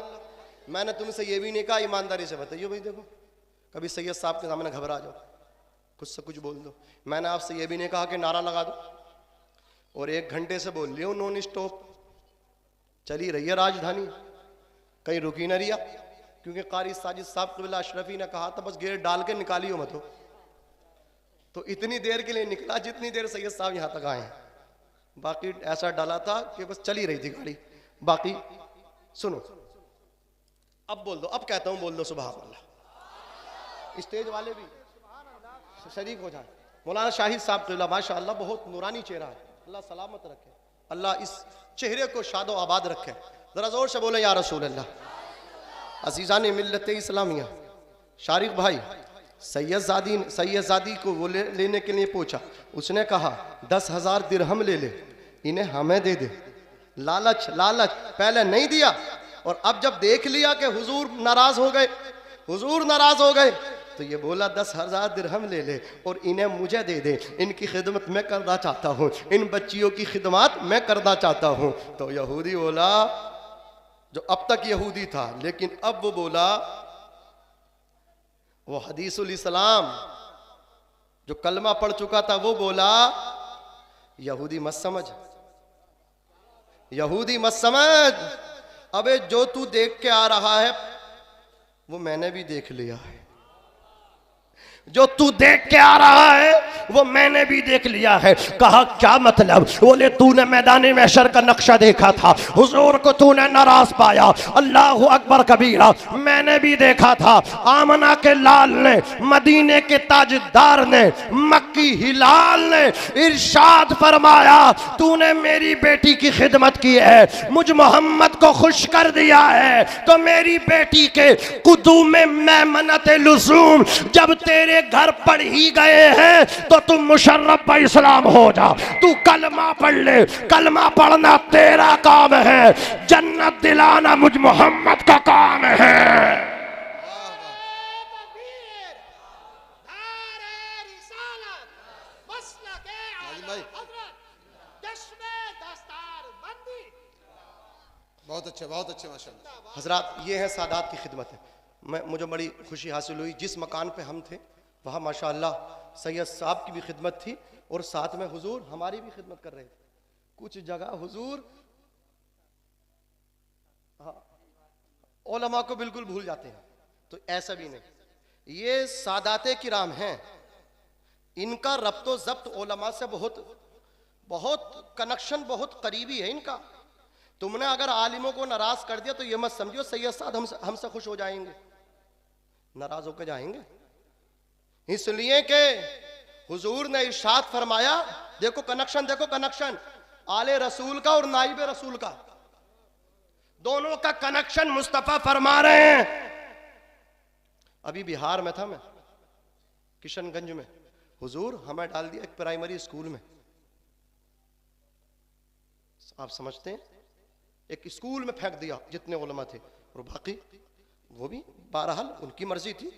मैंने तुमसे ये भी नहीं कहा, ईमानदारी से बताइए भाई। देखो, कभी सैयद साहब के सामने घबरा जाओ, कुछ से कुछ बोल दो। मैंने आपसे ये भी नहीं कहा कि नारा लगा दो, और 1 घंटे से बोल लियो नॉन स्टॉप चली रही है राजधानी, कहीं रुकी न रिया, क्योंकि कारी साजिद साहब क़िबला अशरफी ने कहा था बस गेर डाल के निकालियो मत हो। तो इतनी देर के लिए निकला जितनी देर सैयद साहब यहाँ तक आए हैं, बाकी ऐसा डाला था कि बस चली रही थी गाड़ी। बाकी सुनो, अब बोल दो, अब कहता हूँ बोल दो सुभान अल्लाह। स्टेज वाले भी शरीक हो जाए। मौलाना शाहिद साहब क़िबला माशाअल्लाह बहुत नूरानी चेहरा है, अल्लाह सलामत रखे, अल्लाह इस चेहरे को शादो आबाद रखे। जरा जोर से बोले या रसूल अल्लाह। अज़ीज़ान मिल्लत इस्लामिया, शारिक भाई सैयदजादी को वो लेने के लिए पूछा। उसने कहा 10,000 दिरहम ले ले, इन्हें हमें दे दे। लालच लालच, पहले नहीं दिया और अब जब देख लिया कि हुजूर नाराज हो गए, तो ये बोला 10,000 दिरहम ले ले और इन्हें मुझे दे दे, इनकी खिदमत मैं करना चाहता हूँ, इन बच्चियों की खिदमत मैं करना चाहता हूँ। तो यहूदी बोला, जो अब तक यहूदी था लेकिन अब वो बोला, वो हदीसुल इस्लाम जो कलमा पढ़ चुका था वो बोला, यहूदी मत समझ, अबे जो तू देख के आ रहा है वो मैंने भी देख लिया है, जो तू देख के आ रहा है वो मैंने भी देख लिया है। कहा क्या मतलब? बोले तूने मैदानी महशर का नक्शा देखा था, हुजूर को तूने नाराज पाया, अल्लाह अकबर कबीरा, मैंने भी देखा था। आमना के लाल ने, मदीने के ताजदार ने, मक्की हिलाल ने इरशाद फरमाया, तूने मेरी बेटी की खिदमत की है, मुझ मोहम्मद को खुश कर दिया है, तो मेरी बेटी के कुदूम मैमनत लुज़ूम जब तेरे घर पढ़ ही गए हैं तो तुम मुशर्रफ बा इस्लाम हो जा। तू कलमा पढ़ ले, कलमा पढ़ना तेरा काम है, जन्नत दिलाना मुझ मोहम्मद का काम है। बहुत अच्छे माशाअल्लाह। हजरात, ये है सादात की खिदमत है। मुझे बड़ी खुशी हासिल हुई, जिस मकान पे हम थे वहाँ माशाअल्लाह सैयद साहब की भी खिदमत थी और साथ में हुजूर हमारी भी खिदमत कर रहे थे। कुछ जगह हुजूर उलमा को बिल्कुल भूल जाते हैं, तो ऐसा भी नहीं। ये सादाते किराम हैं, इनका रब्तो ज़ब्त उलमा से बहुत कनेक्शन बहुत करीबी है इनका। तुमने अगर आलिमों को नाराज कर दिया तो ये मत समझो सैयद साहब हमसे खुश हो जाएंगे, नाराज होकर जाएंगे। इसलिए कि हुजूर ने इरशाद फरमाया, देखो कनेक्शन आले रसूल का और नाइबे रसूल का, दोनों का कनेक्शन मुस्तफा फरमा रहे हैं। अभी बिहार में था मैं, किशनगंज में, हुजूर हमें डाल दिया एक प्राइमरी स्कूल में। आप समझते हैं, एक स्कूल में फेंक दिया जितने उलमा थे, और बाकी वो भी बहरहाल उनकी मर्जी थी,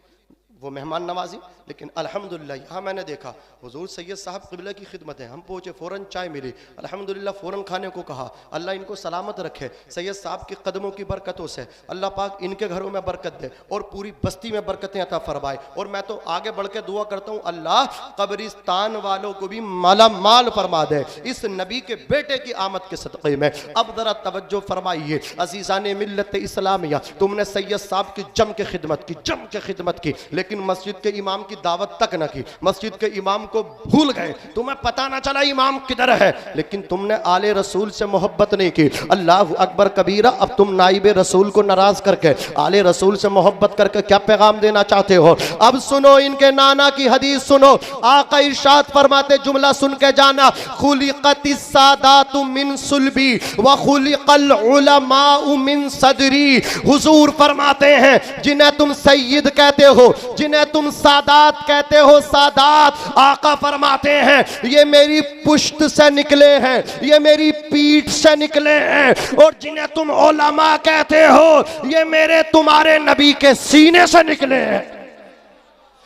वो मेहमान नवाजी। लेकिन अल्हम्दुलिल्लाह यहाँ मैंने देखा हुजूर सैयद साहब क़िबला की खिदमत है। हम पहुँचे, फ़ौरन चाय मिली, अल्हम्दुलिल्लाह फ़ौरन खाने को कहा। अल्लाह इनको सलामत रखे, सैयद साहब के कदमों की बरकतों से अल्लाह पाक इनके घरों में बरकत दे और पूरी बस्ती में बरकतें अता फरमाए। और मैं तो आगे बढ़ के दुआ करता हूँ, अल्लाह कब्रिस्तान वालों को भी माला माल फरमा दे इस नबी के बेटे की आमद के सदक़े में। अब ज़रा तवज्जो फरमाइए अज़ीज़ाने मिल्लत इस्लामिया, तुमने सैयद साहब की जम के खिदमत की, लेकिन मस्जिद के इमाम की दावत तक न की, मस्जिद के इमाम को भूल गए, तुम्हें पता ना चला इमाम किधर है, लेकिन तुमने आले रसूल से मोहब्बत नहीं की। अल्लाह अकबर कबीरा, अब तुम नाइबे रसूल को नाराज करके आले रसूल से मोहब्बत करके क्या पैगाम देना चाहते हो? अब सुनो इनके नाना की हदीस सुनो, आका इरशाद फरमाते, जुमला सुन के जाना, खुलिक़तिस सादातु मिन सुल्बी व खुलिक़ल उलमाउ मिन सदरी। हुजूर फरमाते हैं, जिन्हें तुम सैयद कहते हो, जिन्हें तुम सादात कहते हो, सादात, आका फरमाते हैं ये मेरी पुश्त से निकले हैं, ये मेरी पीठ से निकले हैं। और जिन्हें तुम उलमा कहते हो, ये मेरे तुम्हारे नबी के सीने से निकले हैं।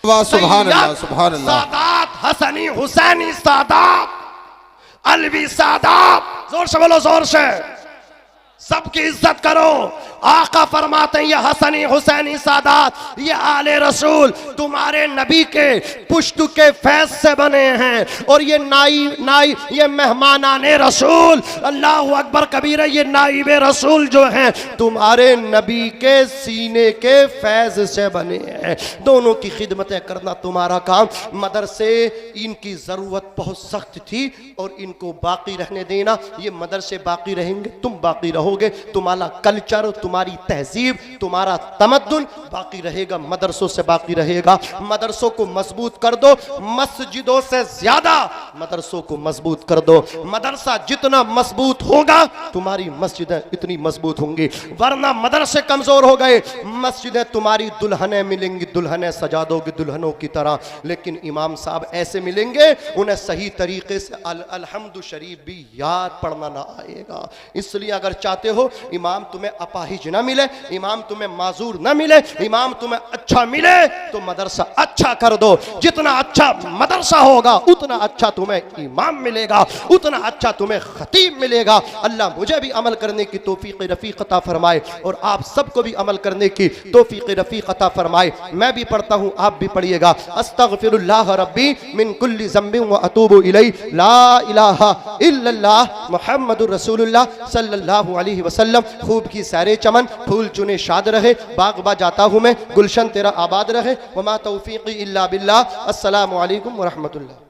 सुभान अल्लाह, सुभान अल्लाह। सादात, हसनी हुसैनी सादात, अलवी सादात, जोर से बोलो, जोर से, सबकी इज्जत करो। आका फरमाते हैं, ये हसनी हुसैनी सादात, ये आले रसूल तुम्हारे नबी के पुश्त के फैज से बने हैं। और ये नाई ये मेहमानाने रसूल, अल्लाह अकबर कबीरा, ये नाइबे रसूल जो हैं तुम्हारे नबी के सीने के फैज से बने हैं। दोनों की खिदमतें करना तुम्हारा काम। मदरसे इनकी ज़रूरत बहुत सख्त थी और इनको बाकी रहने देना, ये मदरसे बाकी रहेंगे, तुम बाकी रहो। रहोगे तुम्हारा कल्चर, तुम्हारी तहजीब, तुम्हारा तमद्दुन बाकी रहेगा, मदरसों से बाकी रहेगा। मदरसों को मजबूत कर दो, मस्जिदों से ज्यादा मदरसों को मजबूत कर दो। मदरसा जितना मजबूत होगा तुम्हारी मस्जिदें इतनी मजबूत होंगी, वरना मदरसे कमजोर हो गए, मस्जिदें तुम्हारी दुल्हनें मिलेंगी, दुल्हनें सजा दोगे दुल्हनों की तरह, लेकिन इमाम साहब ऐसे मिलेंगे उन्हें सही तरीके से अलहम्दु शरीफ भी याद पढ़ना ना आएगा। इसलिए अगर चाहते हो इमाम तुम्हें अपाहिज ना मिले, इमाम तुम्हें माजूर ना मिले, इमाम तुम्हें अच्छा मिले, तो मदरसा अच्छा कर दो। जितना अच्छा मदरसा होगा उतना अच्छा तुम्हें इमाम मिलेगा, उतना अच्छा तुम्हें खतीब मिलेगा। अल्लाह मुझे भी अमल करने की तौफीक रफ़ीक अता फरमाए और आप सबको भी अमल करने की तौफीक रफ़ीक अता फरमाए। मैं भी पढ़ता हूँ, आप भी पढ़िएगा। अस्तगफिरुल्लाह रब्बी मिन कुल्ली ज़म्बिन व अतूबु इलैहि, ला इलाहा इल्लल्लाह मुहम्मदुर रसूलुल्लाह सल्लल्लाहु अलैहि वसल्लम। खूब की सैरे चमन, फूल चुने शाद रहे, बागबा जाता हूँ मैं, गुलशन तेरा आबाद रहे। वमा तौफीक़ी इल्ला बिल्लाह। अस्सलामु अलैकुम व रहमतुल्लाह।